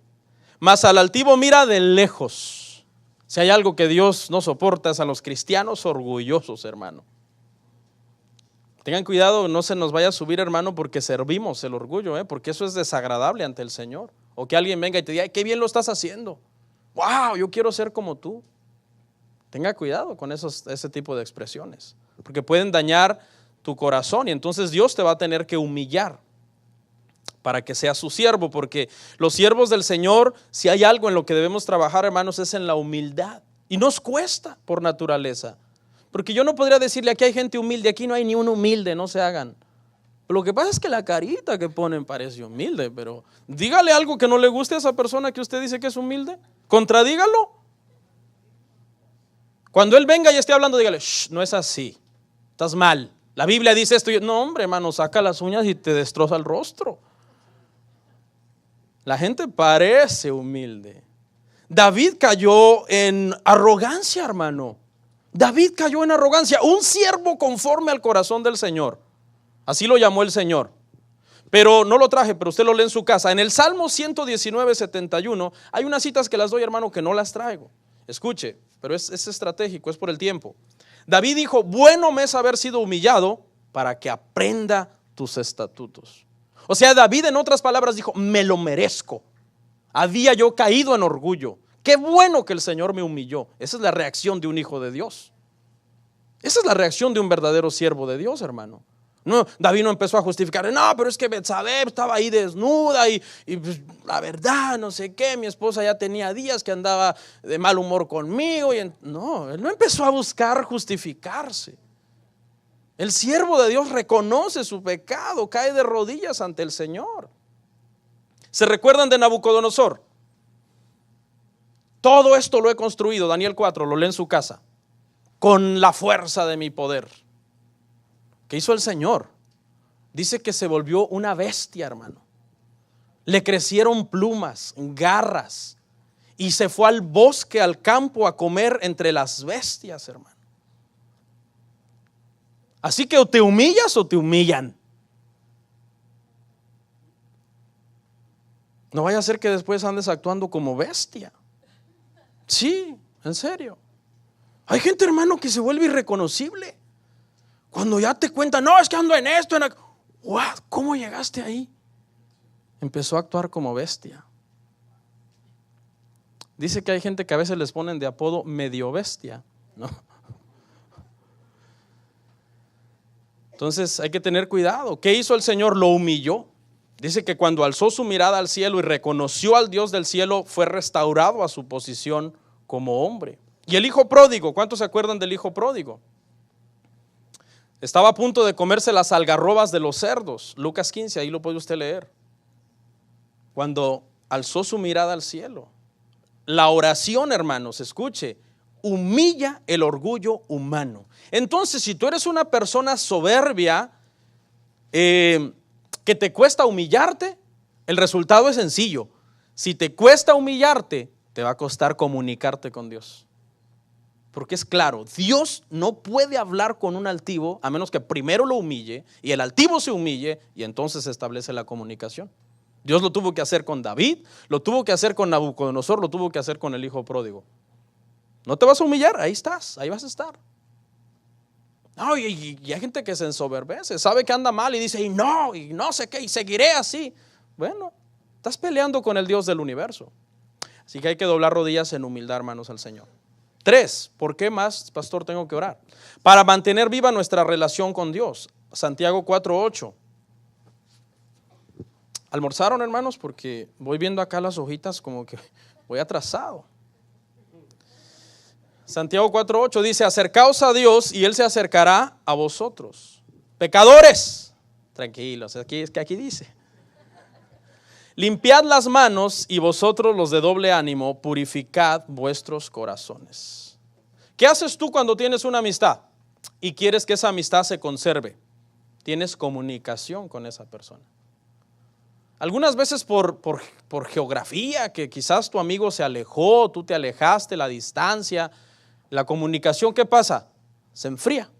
mas al altivo mira de lejos. Si hay algo que Dios no soporta es a los cristianos orgullosos, hermano. Tengan cuidado, no se nos vaya a subir, hermano, porque servimos el orgullo, porque eso es desagradable ante el Señor. O que alguien venga y te diga, qué bien lo estás haciendo. Wow, yo quiero ser como tú. Tenga cuidado con ese tipo de expresiones, porque pueden dañar tu corazón y entonces Dios te va a tener que humillar para que seas su siervo, porque los siervos del Señor, si hay algo en lo que debemos trabajar, hermanos, es en la humildad. Y nos cuesta por naturaleza, porque yo no podría decirle, aquí hay gente humilde, aquí no hay ni un humilde, no se hagan. Lo que pasa es que la carita que ponen parece humilde, pero dígale algo que no le guste a esa persona que usted dice que es humilde, contradígalo. Cuando él venga y esté hablando, dígale, no es así, estás mal. La Biblia dice esto. No, hombre, hermano, saca las uñas y te destroza el rostro. La gente parece humilde. David cayó en arrogancia, hermano. David cayó en arrogancia. Un siervo conforme al corazón del Señor. Así lo llamó el Señor. Pero no lo traje, pero usted lo lee en su casa. En el Salmo 119, 71, hay unas citas que las doy, hermano, que no las traigo. Escuche, pero es estratégico, es por el tiempo. David dijo, bueno me es haber sido humillado para que aprenda tus estatutos. O sea, David en otras palabras dijo, me lo merezco. Había yo caído en orgullo. Qué bueno que el Señor me humilló. Esa es la reacción de un hijo de Dios. Esa es la reacción de un verdadero siervo de Dios, hermano. No, David no empezó a justificar, no, pero es que Betsabé estaba ahí desnuda y pues, la verdad, no sé qué, mi esposa ya tenía días que andaba de mal humor conmigo. No, él no empezó a buscar justificarse. El siervo de Dios reconoce su pecado, cae de rodillas ante el Señor. ¿Se recuerdan de Nabucodonosor? Todo esto lo he construido, Daniel 4, lo lee en su casa, con la fuerza de mi poder. ¿Qué hizo el Señor? Dice que se volvió una bestia, hermano. Le crecieron plumas, garras, y se fue al bosque, al campo, a comer entre las bestias, hermano. Así que o te humillas o te humillan. No vaya a ser que después andes actuando como bestia. Sí, en serio. Hay gente, hermano, que se vuelve irreconocible. Cuando ya te cuentan, no, es que ando en esto, wow, ¿cómo llegaste ahí? Empezó a actuar como bestia. Dice que hay gente que a veces les ponen de apodo medio bestia, ¿no? Entonces hay que tener cuidado. ¿Qué hizo el Señor? Lo humilló. Dice que cuando alzó su mirada al cielo y reconoció al Dios del cielo, fue restaurado a su posición como hombre. Y el hijo pródigo, ¿cuántos se acuerdan del hijo pródigo? Estaba a punto de comerse las algarrobas de los cerdos. Lucas 15, ahí lo puede usted leer. Cuando alzó su mirada al cielo. La oración, hermanos, escuche, humilla el orgullo humano. Entonces, si tú eres una persona soberbia, que te cuesta humillarte, el resultado es sencillo. Si te cuesta humillarte, te va a costar comunicarte con Dios. Porque es claro, Dios no puede hablar con un altivo a menos que primero lo humille y el altivo se humille y entonces se establece la comunicación. Dios lo tuvo que hacer con David, lo tuvo que hacer con Nabucodonosor, lo tuvo que hacer con el hijo pródigo. No te vas a humillar, ahí estás, ahí vas a estar. No, y hay gente que se ensoberbece, sabe que anda mal y dice, y no sé qué, y seguiré así. Bueno, Estás peleando con el Dios del universo. Así que hay que doblar rodillas en humildad, hermanos, al Señor. 3, ¿por qué más, pastor, tengo que orar? Para mantener viva nuestra relación con Dios. Santiago 4:8. ¿Almorzaron, hermanos? Porque voy viendo acá las hojitas como que voy atrasado. Santiago 4:8 dice: acercaos a Dios y Él se acercará a vosotros. Pecadores, tranquilos, aquí dice: limpiad las manos y vosotros los de doble ánimo, purificad vuestros corazones. ¿Qué haces tú cuando tienes una amistad y quieres que esa amistad se conserve? Tienes comunicación con esa persona. Algunas veces por geografía, que quizás tu amigo se alejó, tú te alejaste, la distancia, la comunicación, ¿qué pasa? Se enfría.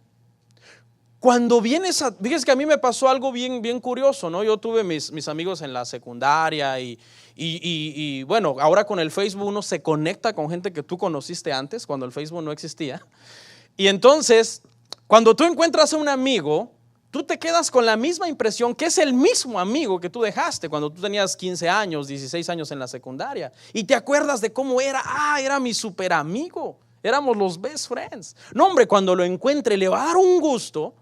Cuando vienes fíjese que a mí me pasó algo bien curioso, ¿no? Yo tuve mis amigos en la secundaria y bueno, ahora con el Facebook uno se conecta con gente que tú conociste antes, cuando el Facebook no existía. Y entonces, cuando tú encuentras a un amigo, tú te quedas con la misma impresión que es el mismo amigo que tú dejaste cuando tú tenías 15 años, 16 años en la secundaria. Y te acuerdas de cómo era. Era mi super amigo. Éramos los best friends. No, hombre, cuando lo encuentre le va a dar un gusto.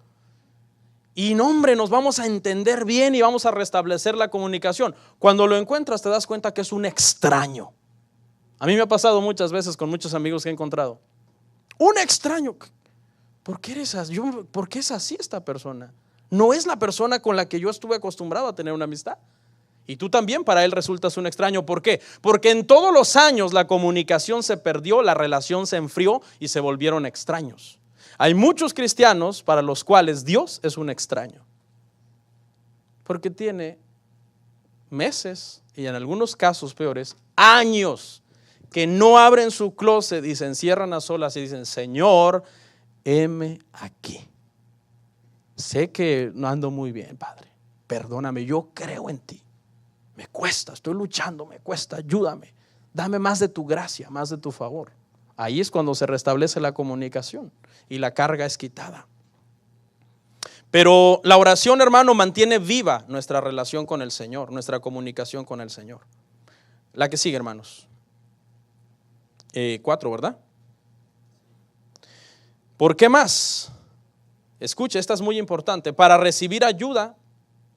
Y no, hombre, nos vamos a entender bien y vamos a restablecer la comunicación. Cuando lo encuentras te das cuenta que es un extraño. A mí me ha pasado muchas veces con muchos amigos que he encontrado. Un extraño. ¿Por qué eres así? ¿Por qué es así esta persona? No es la persona con la que yo estuve acostumbrado a tener una amistad. Y tú también para él resultas un extraño. ¿Por qué? Porque en todos los años la comunicación se perdió, la relación se enfrió y se volvieron extraños. Hay muchos cristianos para los cuales Dios es un extraño. Porque tiene meses y en algunos casos peores, años que no abren su closet y se encierran a solas y dicen: Señor, heme aquí. Sé que no ando muy bien, Padre. Perdóname, yo creo en ti. Me cuesta, estoy luchando, me cuesta, ayúdame. Dame más de tu gracia, más de tu favor. Ahí es cuando se restablece la comunicación y la carga es quitada. Pero la oración, hermano, mantiene viva nuestra relación con el Señor, nuestra comunicación con el Señor. La que sigue, hermanos. 4, ¿verdad? ¿Por qué más? Escucha, esta es muy importante. Para recibir ayuda,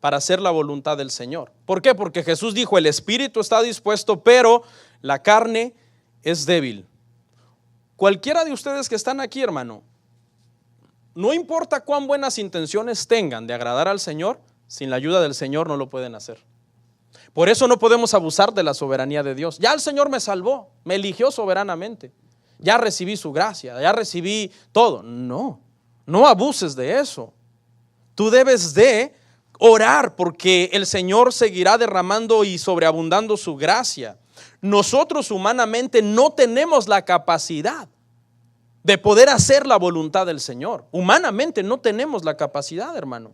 para hacer la voluntad del Señor. ¿Por qué? Porque Jesús dijo: el espíritu está dispuesto, pero la carne es débil. Cualquiera de ustedes que están aquí, hermano, no importa cuán buenas intenciones tengan de agradar al Señor, sin la ayuda del Señor no lo pueden hacer. Por eso no podemos abusar de la soberanía de Dios. Ya el Señor me salvó, me eligió soberanamente. Ya recibí su gracia, ya recibí todo. No abuses de eso. Tú debes de orar porque el Señor seguirá derramando y sobreabundando su gracia. Nosotros humanamente no tenemos la capacidad de poder hacer la voluntad del Señor. Humanamente no tenemos la capacidad, hermano.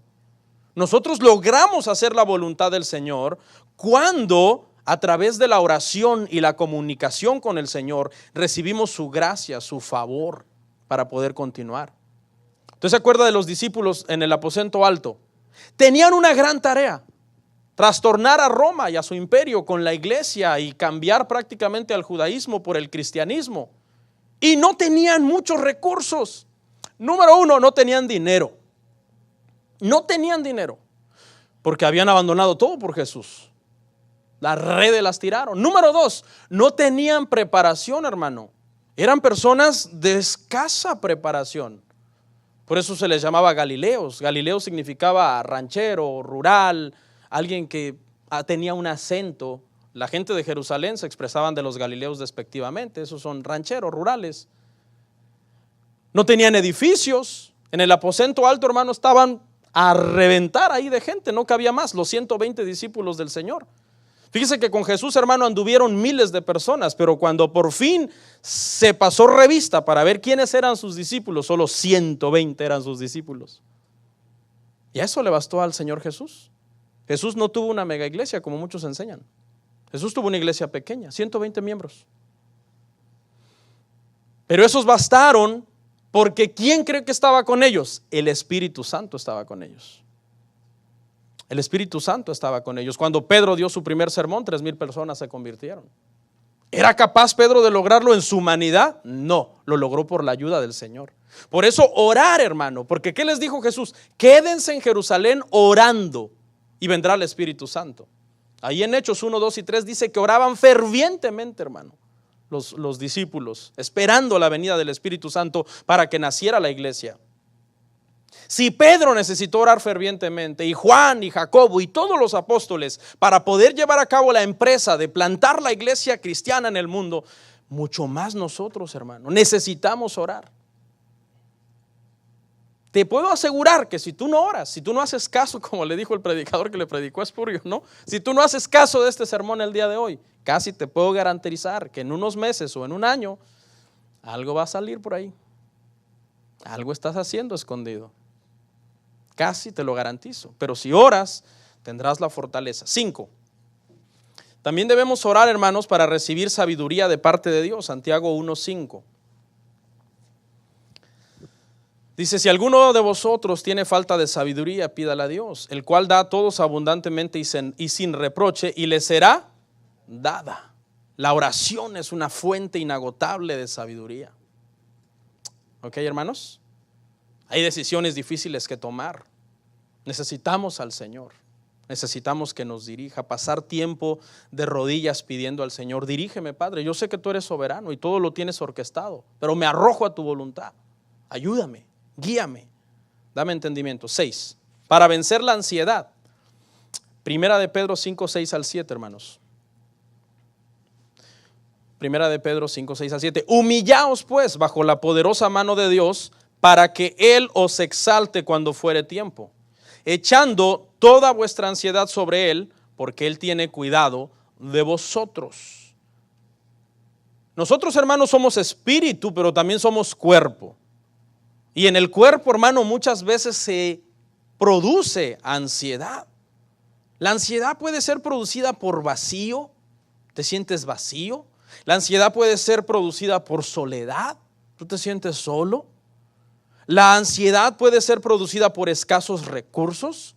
Nosotros logramos hacer la voluntad del Señor cuando a través de la oración y la comunicación con el Señor recibimos su gracia, su favor para poder continuar. ¿Usted se acuerda de los discípulos en el aposento alto? Tenían una gran tarea: trastornar a Roma y a su imperio con la iglesia y cambiar prácticamente al judaísmo por el cristianismo. Y no tenían muchos recursos. Número 1, no tenían dinero. No tenían dinero porque habían abandonado todo por Jesús. Las redes las tiraron. Número 2, no tenían preparación, hermano. Eran personas de escasa preparación. Por eso se les llamaba Galileos. Galileo significaba ranchero, rural, alguien que tenía un acento. La gente de Jerusalén se expresaban de los galileos despectivamente. Esos son rancheros, rurales. No tenían edificios. En el aposento alto, hermano, estaban a reventar ahí de gente. No cabía más. Los 120 discípulos del Señor. Fíjese que con Jesús, hermano, anduvieron miles de personas, pero cuando por fin se pasó revista para ver quiénes eran sus discípulos, solo 120 eran sus discípulos. Y a eso le bastó al Señor Jesús. Jesús no tuvo una mega iglesia como muchos enseñan. Jesús tuvo una iglesia pequeña, 120 miembros. Pero esos bastaron porque ¿quién cree que estaba con ellos? El Espíritu Santo estaba con ellos. El Espíritu Santo estaba con ellos. Cuando Pedro dio su primer sermón, 3,000 personas se convirtieron. ¿Era capaz Pedro de lograrlo en su humanidad? No, lo logró por la ayuda del Señor. Por eso orar, hermano, porque ¿qué les dijo Jesús? Quédense en Jerusalén orando y vendrá el Espíritu Santo. Ahí en Hechos 1, 2 y 3 dice que oraban fervientemente, hermano, los discípulos, esperando la venida del Espíritu Santo para que naciera la iglesia. Si Pedro necesitó orar fervientemente, y Juan y Jacobo y todos los apóstoles, para poder llevar a cabo la empresa de plantar la iglesia cristiana en el mundo, mucho más nosotros, hermano, necesitamos orar. Te puedo asegurar que si tú no oras, si tú no haces caso, como le dijo el predicador que le predicó a Spurgeon, ¿no? Si tú no haces caso de este sermón el día de hoy, casi te puedo garantizar que en unos meses o en un año, algo va a salir por ahí. Algo estás haciendo escondido. Casi te lo garantizo. Pero si oras, tendrás la fortaleza. 5. También debemos orar, hermanos, para recibir sabiduría de parte de Dios. Santiago 1:5. Dice: si alguno de vosotros tiene falta de sabiduría, pídala a Dios, el cual da a todos abundantemente y sin reproche, y le será dada. La oración es una fuente inagotable de sabiduría. ¿Ok, hermanos? Hay decisiones difíciles que tomar. Necesitamos al Señor. Necesitamos que nos dirija, pasar tiempo de rodillas pidiendo al Señor: dirígeme, Padre, yo sé que tú eres soberano y todo lo tienes orquestado, pero me arrojo a tu voluntad. Ayúdame, guíame, dame entendimiento. 6. Para vencer la ansiedad. Primera de Pedro 5, 6 al 7, hermanos. Primera de Pedro 5, 6 al 7. Humillaos pues bajo la poderosa mano de Dios, para que Él os exalte cuando fuere tiempo, echando toda vuestra ansiedad sobre Él, porque Él tiene cuidado de vosotros. Nosotros, hermanos, somos espíritu, pero también somos cuerpo. Y en el cuerpo, hermano, muchas veces se produce ansiedad. La ansiedad puede ser producida por vacío. ¿Te sientes vacío? La ansiedad puede ser producida por soledad. ¿Tú te sientes solo? La ansiedad puede ser producida por escasos recursos.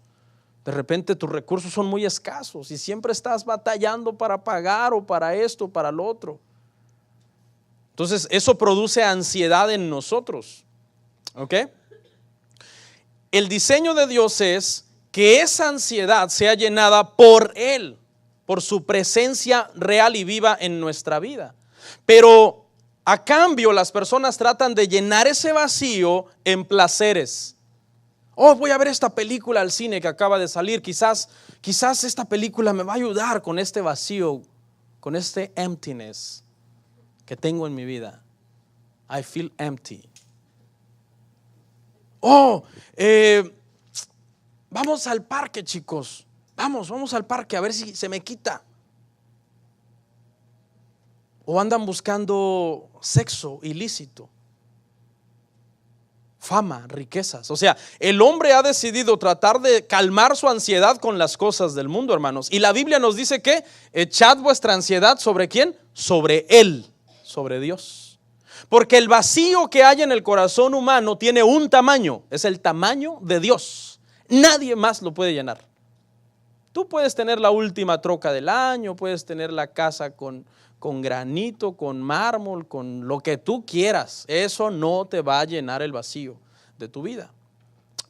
De repente tus recursos son muy escasos y siempre estás batallando para pagar o para esto, para lo otro. Entonces eso produce ansiedad en nosotros. ¿Ok? El diseño de Dios es que esa ansiedad sea llenada por Él, por su presencia real y viva en nuestra vida. Pero a cambio, las personas tratan de llenar ese vacío en placeres. Oh, voy a ver esta película al cine que acaba de salir. Quizás esta película me va a ayudar con este vacío, con este emptiness que tengo en mi vida. I feel empty. Oh, vamos al parque, chicos. Vamos al parque a ver si se me quita. O andan buscando sexo ilícito, fama, riquezas. O sea, el hombre ha decidido tratar de calmar su ansiedad con las cosas del mundo, hermanos. Y la Biblia nos dice que echad vuestra ansiedad ¿sobre quién? Sobre Él, sobre Dios. Porque el vacío que hay en el corazón humano tiene un tamaño, es el tamaño de Dios. Nadie más lo puede llenar. Tú puedes tener la última troca del año, puedes tener la casa con granito, con mármol, con lo que tú quieras. Eso no te va a llenar el vacío de tu vida.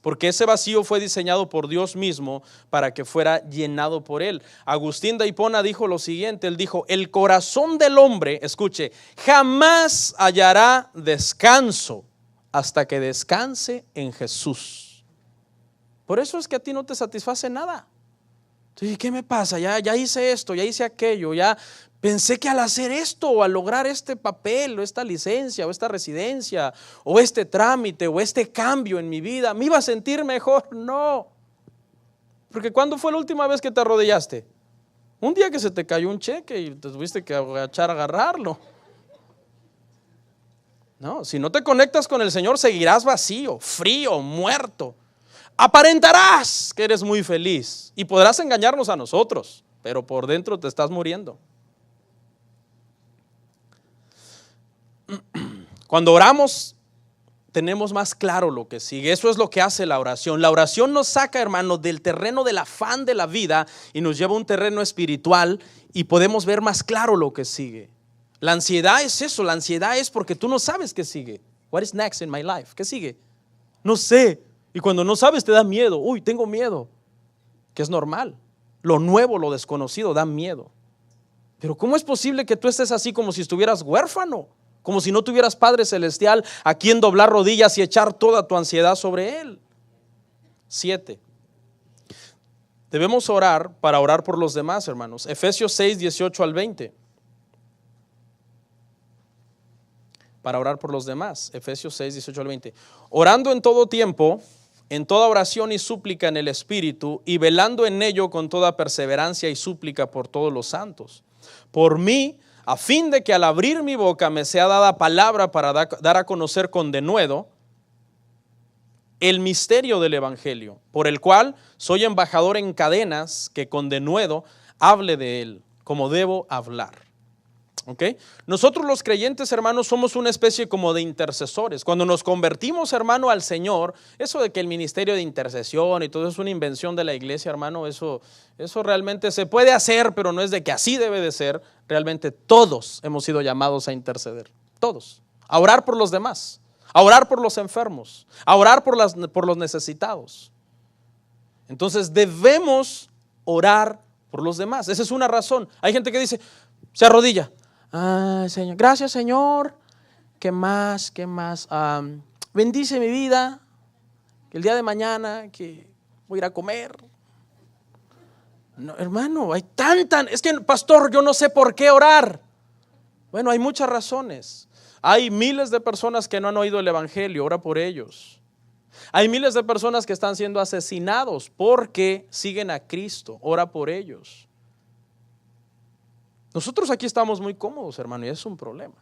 Porque ese vacío fue diseñado por Dios mismo para que fuera llenado por Él. Agustín de Hipona dijo lo siguiente, él dijo: el corazón del hombre, escuche, jamás hallará descanso hasta que descanse en Jesús. Por eso es que a ti no te satisface nada. Entonces, ¿qué me pasa? Ya hice esto, ya hice aquello, ya pensé que al hacer esto o al lograr este papel o esta licencia o esta residencia o este trámite o este cambio en mi vida me iba a sentir mejor. No. Porque ¿cuándo fue la última vez que te arrodillaste? Un día que se te cayó un cheque y te tuviste que agachar a agarrarlo. No, si no te conectas con el Señor seguirás vacío, frío, muerto. Aparentarás que eres muy feliz y podrás engañarnos a nosotros, pero por dentro te estás muriendo. Cuando oramos, tenemos más claro lo que sigue. Eso es lo que hace la oración. La oración nos saca, hermano, del terreno del afán de la vida y nos lleva a un terreno espiritual y podemos ver más claro lo que sigue. La ansiedad es eso, la ansiedad es porque tú no sabes qué sigue. What is next in my life? ¿Qué sigue? No sé. Y cuando no sabes te da miedo. Uy, tengo miedo. Que es normal. Lo nuevo, lo desconocido da miedo. Pero ¿cómo es posible que tú estés así como si estuvieras huérfano? Como si no tuvieras Padre Celestial a quien doblar rodillas y echar toda tu ansiedad sobre Él. 7. Debemos orar para orar por los demás, hermanos. Efesios 6, 18 al 20. Para orar por los demás. Efesios 6, 18 al 20. Orando en todo tiempo, en toda oración y súplica en el Espíritu, y velando en ello con toda perseverancia y súplica por todos los santos. Por mí, a fin de que al abrir mi boca me sea dada palabra para dar a conocer con denuedo el misterio del Evangelio, por el cual soy embajador en cadenas, que con denuedo hable de él, como debo hablar. ¿Okay? Nosotros los creyentes, hermanos, somos una especie como de intercesores. Cuando nos convertimos, hermano, al Señor, eso de que el ministerio de intercesión y todo eso es una invención de la iglesia, hermano, eso realmente se puede hacer, pero no es de que así debe de ser. Realmente todos hemos sido llamados a interceder, todos, a orar por los demás, a orar por los enfermos, a orar por los necesitados. Entonces debemos orar por los demás. Esa es una razón. Hay gente que dice, se arrodilla. Señor, gracias, Señor. ¿Qué más? Bendice mi vida. Que el día de mañana que voy a ir a comer. No, hermano, hay es que, pastor, yo no sé por qué orar. Bueno, hay muchas razones. Hay miles de personas que no han oído el Evangelio. Ora por ellos. Hay miles de personas que están siendo asesinados porque siguen a Cristo. Ora por ellos. Nosotros aquí estamos muy cómodos, hermano, y es un problema.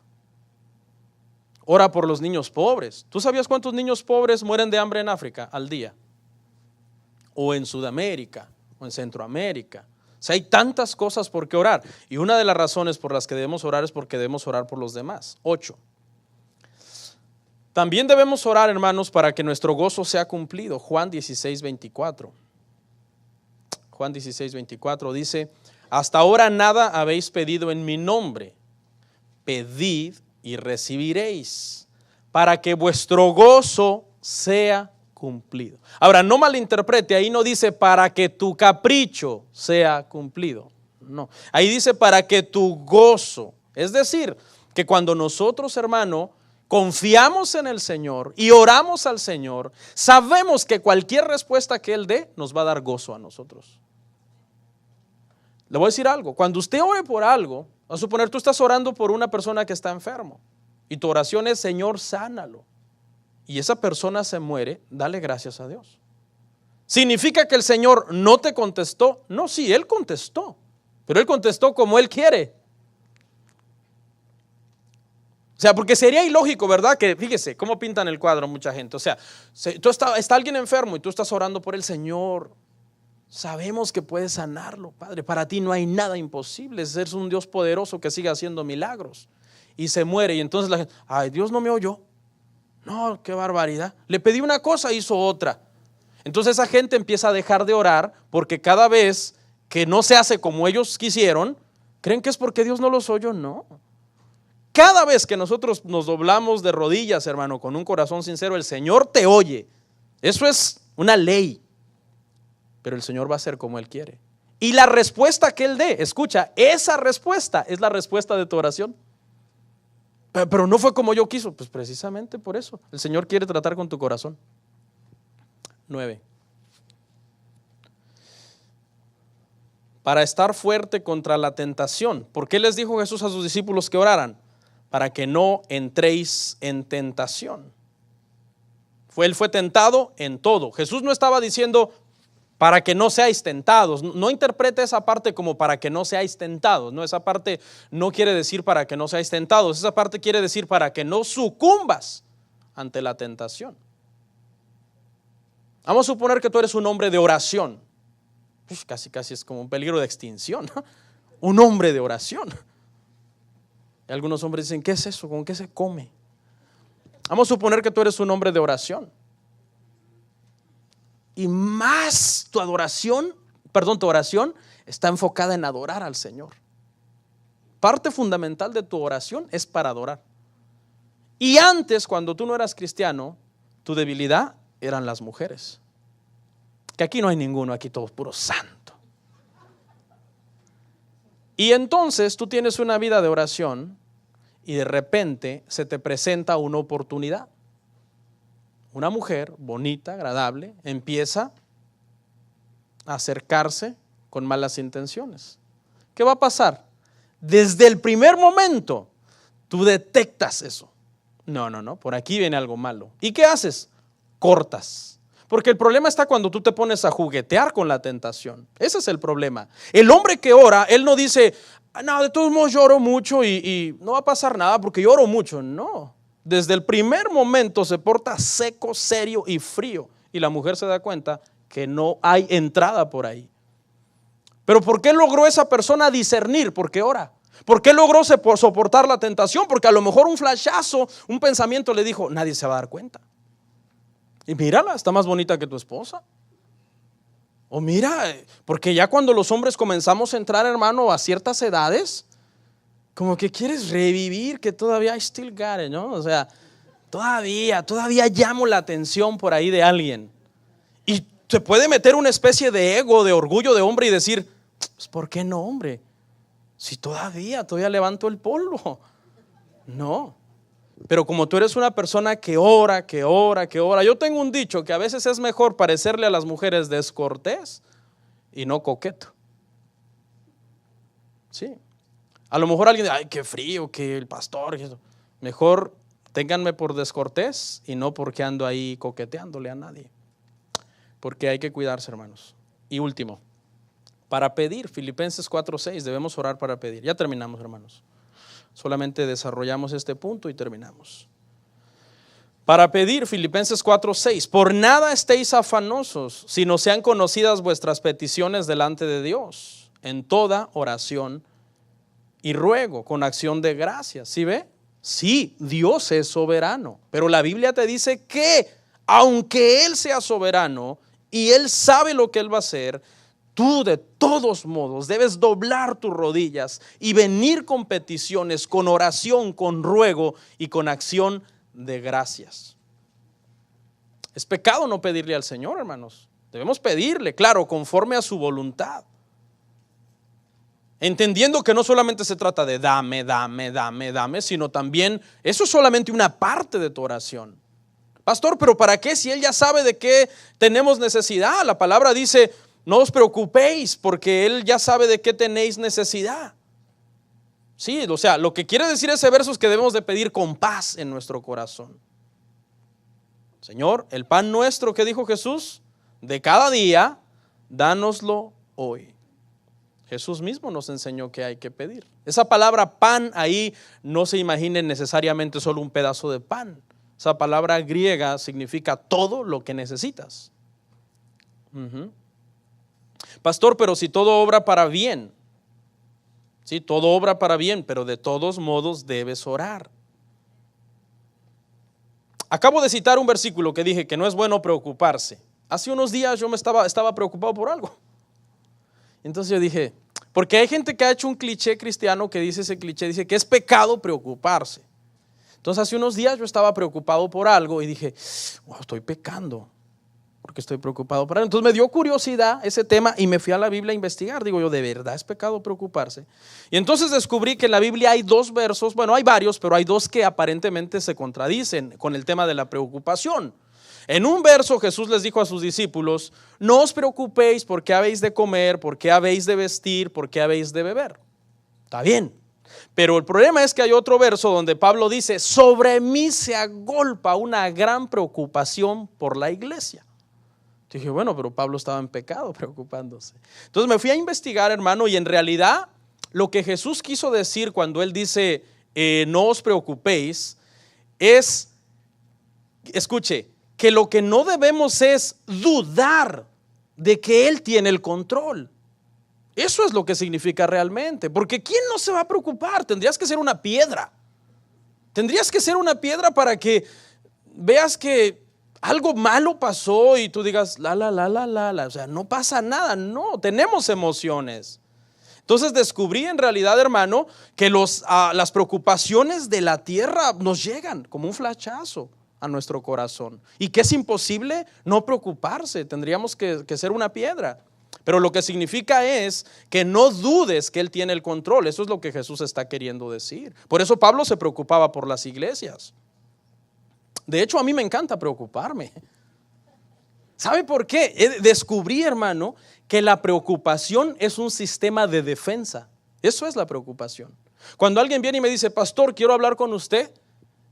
Ora por los niños pobres. ¿Tú sabías cuántos niños pobres mueren de hambre en África al día? O en Sudamérica, o en Centroamérica. O sea, hay tantas cosas por qué orar. Y una de las razones por las que debemos orar es porque debemos orar por los demás. 8. También debemos orar, hermanos, para que nuestro gozo sea cumplido. Juan 16, 24. Juan 16, 24 dice: hasta ahora nada habéis pedido en mi nombre. Pedid y recibiréis, para que vuestro gozo sea cumplido. Ahora, no malinterprete, ahí no dice para que tu capricho sea cumplido. No, ahí dice para que tu gozo. Es decir, que cuando nosotros, hermano, confiamos en el Señor y oramos al Señor, sabemos que cualquier respuesta que Él dé nos va a dar gozo a nosotros. Le voy a decir algo, cuando usted ore por algo, a suponer tú estás orando por una persona que está enfermo y tu oración es: Señor, sánalo, y esa persona se muere, dale gracias a Dios. ¿Significa que el Señor no te contestó? No, sí, Él contestó, pero Él contestó como Él quiere. O sea, porque sería ilógico, ¿verdad? Que fíjese cómo pintan el cuadro mucha gente. O sea, está alguien enfermo y tú estás orando por el Señor. Sabemos que puedes sanarlo, Padre. Para ti no hay nada imposible. Eres un Dios poderoso que sigue haciendo milagros. Y se muere. Y entonces la gente: ay, Dios no me oyó. No, qué barbaridad. Le pedí una cosa, hizo otra. Entonces esa gente empieza a dejar de orar, porque cada vez que no se hace como ellos quisieron, creen que es porque Dios no los oyó. No. Cada vez que nosotros nos doblamos de rodillas, hermano, con un corazón sincero, el Señor te oye. Eso es una ley. Pero el Señor va a hacer como Él quiere. Y la respuesta que Él dé, escucha, esa respuesta es la respuesta de tu oración. Pero no fue como yo quiso. Pues precisamente por eso el Señor quiere tratar con tu corazón. 9. Para estar fuerte contra la tentación. ¿Por qué les dijo Jesús a sus discípulos que oraran? Para que no entréis en tentación. Él fue tentado en todo. Jesús no estaba diciendo para que no seáis tentados. No interprete esa parte como para que no seáis tentados. No, esa parte no quiere decir para que no seáis tentados. Esa parte quiere decir para que no sucumbas ante la tentación. Vamos a suponer que tú eres un hombre de oración. Pues casi es como un peligro de extinción, ¿no? Un hombre de oración. Y algunos hombres dicen: ¿qué es eso? ¿Con qué se come? Vamos a suponer que tú eres un hombre de oración. Y más tu oración está enfocada en adorar al Señor. Parte fundamental de tu oración es para adorar. Y antes, cuando tú no eras cristiano, tu debilidad eran las mujeres. Que aquí no hay ninguno, aquí todo es puro santo. Y entonces tú tienes una vida de oración y de repente se te presenta una oportunidad. Una mujer bonita, agradable, empieza a acercarse con malas intenciones. ¿Qué va a pasar? Desde el primer momento tú detectas eso. No, por aquí viene algo malo. ¿Y qué haces? Cortas. Porque el problema está cuando tú te pones a juguetear con la tentación. Ese es el problema. El hombre que ora, él no dice, no, de todos modos lloro mucho y no va a pasar nada porque lloro mucho. No, desde el primer momento se porta seco, serio y frío. Y la mujer se da cuenta que no hay entrada por ahí. Pero ¿por qué logró esa persona discernir? Porque ora. ¿Por qué logró soportar la tentación? Porque a lo mejor un flashazo, un pensamiento le dijo, nadie se va a dar cuenta. Y mírala, está más bonita que tu esposa. O mira, porque ya cuando los hombres comenzamos a entrar, hermano, a ciertas edades, como que quieres revivir que todavía I still got it, ¿no? O sea, todavía llamo la atención por ahí de alguien. Y se puede meter una especie de ego, de orgullo de hombre y decir, pues, ¿por qué no, hombre? Si todavía levanto el polvo. No. Pero como tú eres una persona que ora, yo tengo un dicho que a veces es mejor parecerle a las mujeres descortés y no coqueto. Sí. A lo mejor alguien dice, ay, qué frío, que el pastor. Mejor ténganme por descortés y no porque ando ahí coqueteándole a nadie. Porque hay que cuidarse, hermanos. Y último, para pedir, Filipenses 4:6, debemos orar para pedir. Ya terminamos, hermanos. Solamente desarrollamos este punto y terminamos. Para pedir, Filipenses 4:6, por nada estéis afanosos, sino sean conocidas vuestras peticiones delante de Dios, en toda oración y ruego, con acción de gracias. ¿Sí ve? Sí, Dios es soberano, pero la Biblia te dice que, aunque Él sea soberano y Él sabe lo que Él va a hacer, tú de todos modos debes doblar tus rodillas y venir con peticiones, con oración, con ruego y con acción de gracias. Es pecado no pedirle al Señor, hermanos. Debemos pedirle, claro, conforme a su voluntad. Entendiendo que no solamente se trata de dame, sino también, eso es solamente una parte de tu oración. Pastor, ¿pero para qué? Si Él ya sabe de qué tenemos necesidad. La palabra dice, no os preocupéis porque Él ya sabe de qué tenéis necesidad. Sí, o sea, lo que quiere decir ese verso es que debemos de pedir con paz en nuestro corazón. Señor, el pan nuestro, ¿qué dijo Jesús? De cada día, dánoslo hoy. Jesús mismo nos enseñó que hay que pedir. Esa palabra pan ahí no se imaginen necesariamente solo un pedazo de pan. Esa palabra griega significa todo lo que necesitas. Pastor, pero si todo obra para bien. Sí, todo obra para bien, pero de todos modos debes orar. Acabo de citar un versículo que dije que no es bueno preocuparse. Hace unos días yo estaba preocupado por algo. Entonces yo dije, porque hay gente que ha hecho un cliché cristiano que dice ese cliché, dice que es pecado preocuparse. Entonces hace unos días yo estaba preocupado por algo y dije, wow, estoy pecando porque estoy preocupado por algo. Entonces me dio curiosidad ese tema y me fui a la Biblia a investigar. Digo yo, ¿de verdad es pecado preocuparse? Y entonces descubrí que en la Biblia hay dos versos, bueno, hay varios, pero hay dos que aparentemente se contradicen con el tema de la preocupación. En un verso Jesús les dijo a sus discípulos, no os preocupéis por qué habéis de comer, por qué habéis de vestir, por qué habéis de beber. Está bien. Pero el problema es que hay otro verso donde Pablo dice, sobre mí se agolpa una gran preocupación por la iglesia. Dije, bueno, pero Pablo estaba en pecado preocupándose. Entonces me fui a investigar, hermano, y en realidad lo que Jesús quiso decir cuando Él dice, no os preocupéis, es, escuche, que lo que no debemos es dudar de que Él tiene el control. Eso es lo que significa realmente, porque ¿quién no se va a preocupar? Tendrías que ser una piedra. Tendrías que ser una piedra para que veas que algo malo pasó y tú digas, o sea, no pasa nada. No, tenemos emociones. Entonces descubrí en realidad, hermano, que las preocupaciones de la tierra nos llegan como un flechazo a nuestro corazón, y que es imposible no preocuparse. Tendríamos que ser una piedra. Pero lo que significa es que no dudes que Él tiene el control. Eso es lo que Jesús está queriendo decir. Por eso Pablo se preocupaba por las iglesias. De hecho, a mí me encanta preocuparme. ¿Sabe por qué? Descubrí, hermano, que la preocupación es un sistema de defensa. Eso es la preocupación. Cuando alguien viene y me dice, pastor, quiero hablar con usted,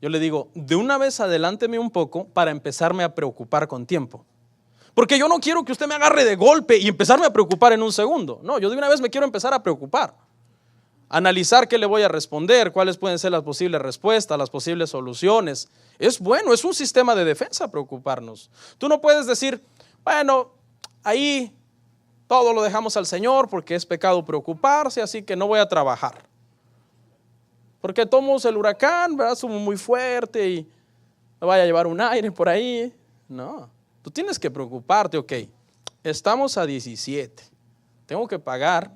yo le digo, de una vez adelánteme un poco para empezarme a preocupar con tiempo. Porque yo no quiero que usted me agarre de golpe y empezarme a preocupar en un segundo. No, yo de una vez me quiero empezar a preocupar. Analizar qué le voy a responder, cuáles pueden ser las posibles respuestas, las posibles soluciones. Es bueno, es un sistema de defensa preocuparnos. Tú no puedes decir, bueno, ahí todo lo dejamos al Señor porque es pecado preocuparse, así que no voy a trabajar. Porque tomamos el huracán, ¿verdad? Somos muy fuerte y me vaya a llevar un aire por ahí. No, tú tienes que preocuparte, ok, estamos a 17, tengo que pagar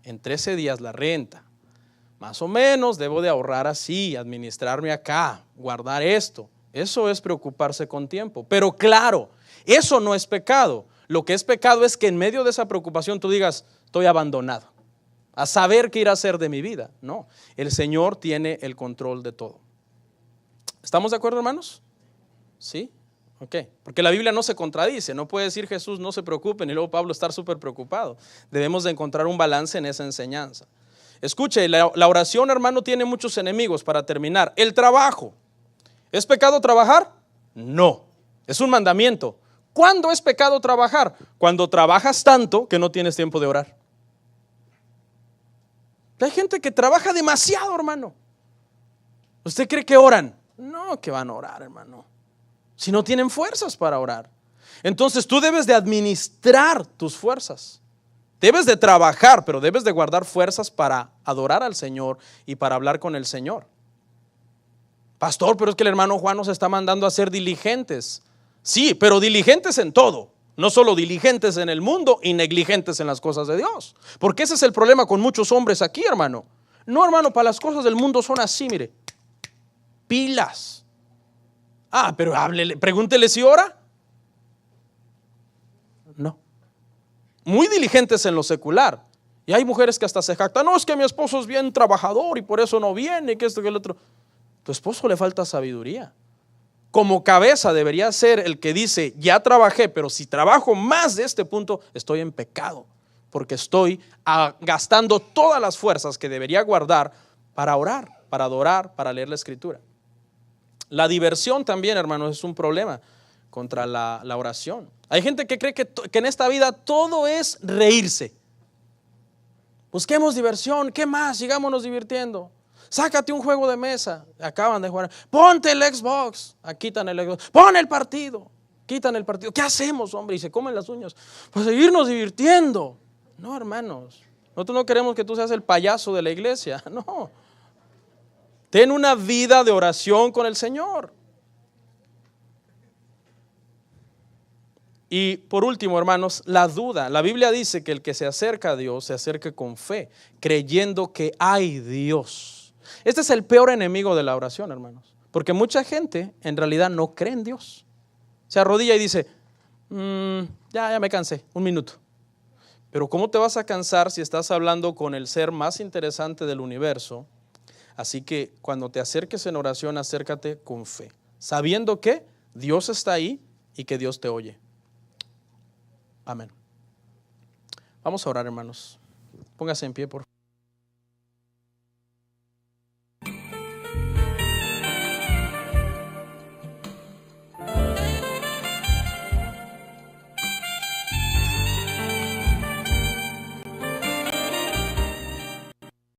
en 13 días la renta. Más o menos debo de ahorrar así, administrarme acá, guardar esto. Eso es preocuparse con tiempo. Pero claro, eso no es pecado. Lo que es pecado es que en medio de esa preocupación tú digas, estoy abandonado, a saber qué ir a hacer de mi vida. No, el Señor tiene el control de todo. ¿Estamos de acuerdo, hermanos? ¿Sí? Ok, porque la Biblia no se contradice. No puede decir Jesús, no se preocupen, y luego Pablo estar súper preocupado. Debemos de encontrar un balance en esa enseñanza. Escuche, la oración, hermano, tiene muchos enemigos. Para terminar, el trabajo. ¿Es pecado trabajar? No, es un mandamiento. ¿Cuándo es pecado trabajar? Cuando trabajas tanto que no tienes tiempo de orar. Hay gente que trabaja demasiado, hermano. ¿Usted cree que oran? No, que van a orar, hermano, si no tienen fuerzas para orar. Entonces tú debes de administrar tus fuerzas. Debes de trabajar, pero debes de guardar fuerzas para adorar al Señor y para hablar con el Señor. Pastor, pero es que el hermano Juan nos está mandando a ser diligentes. Sí, pero diligentes en todo. No solo diligentes en el mundo y negligentes en las cosas de Dios. Porque ese es el problema con muchos hombres aquí, hermano. No, hermano, para las cosas del mundo son así, mire. Pilas. Pero háblele, pregúntele si ora. No. Muy diligentes en lo secular. Y hay mujeres que hasta se jactan, no, es que mi esposo es bien trabajador y por eso no viene, que esto, que el otro. Tu esposo le falta sabiduría. Como cabeza debería ser el que dice, ya trabajé, pero si trabajo más de este punto, estoy en pecado, porque estoy gastando todas las fuerzas que debería guardar para orar, para adorar, para leer la Escritura. La diversión también, hermanos, es un problema contra la oración. Hay gente que cree que en esta vida todo es reírse. Busquemos diversión, ¿qué más? Sigámonos divirtiendo. Sácate un juego de mesa, acaban de jugar. Ponte el Xbox, quitan el Xbox. Pon el partido, quitan el partido. ¿Qué hacemos, hombre? Y se comen las uñas. Pues seguirnos divirtiendo. No, hermanos, nosotros no queremos que tú seas el payaso de la iglesia. No. Ten una vida de oración con el Señor. Y por último, hermanos, la duda. La Biblia dice que el que se acerca a Dios se acerque con fe, creyendo que hay Dios. Este es el peor enemigo de la oración, hermanos, porque mucha gente en realidad no cree en Dios. Se arrodilla y dice, ya me cansé, un minuto. Pero ¿cómo te vas a cansar si estás hablando con el ser más interesante del universo? Así que cuando te acerques en oración, acércate con fe, sabiendo que Dios está ahí y que Dios te oye. Amén. Vamos a orar, hermanos. Póngase en pie, por favor.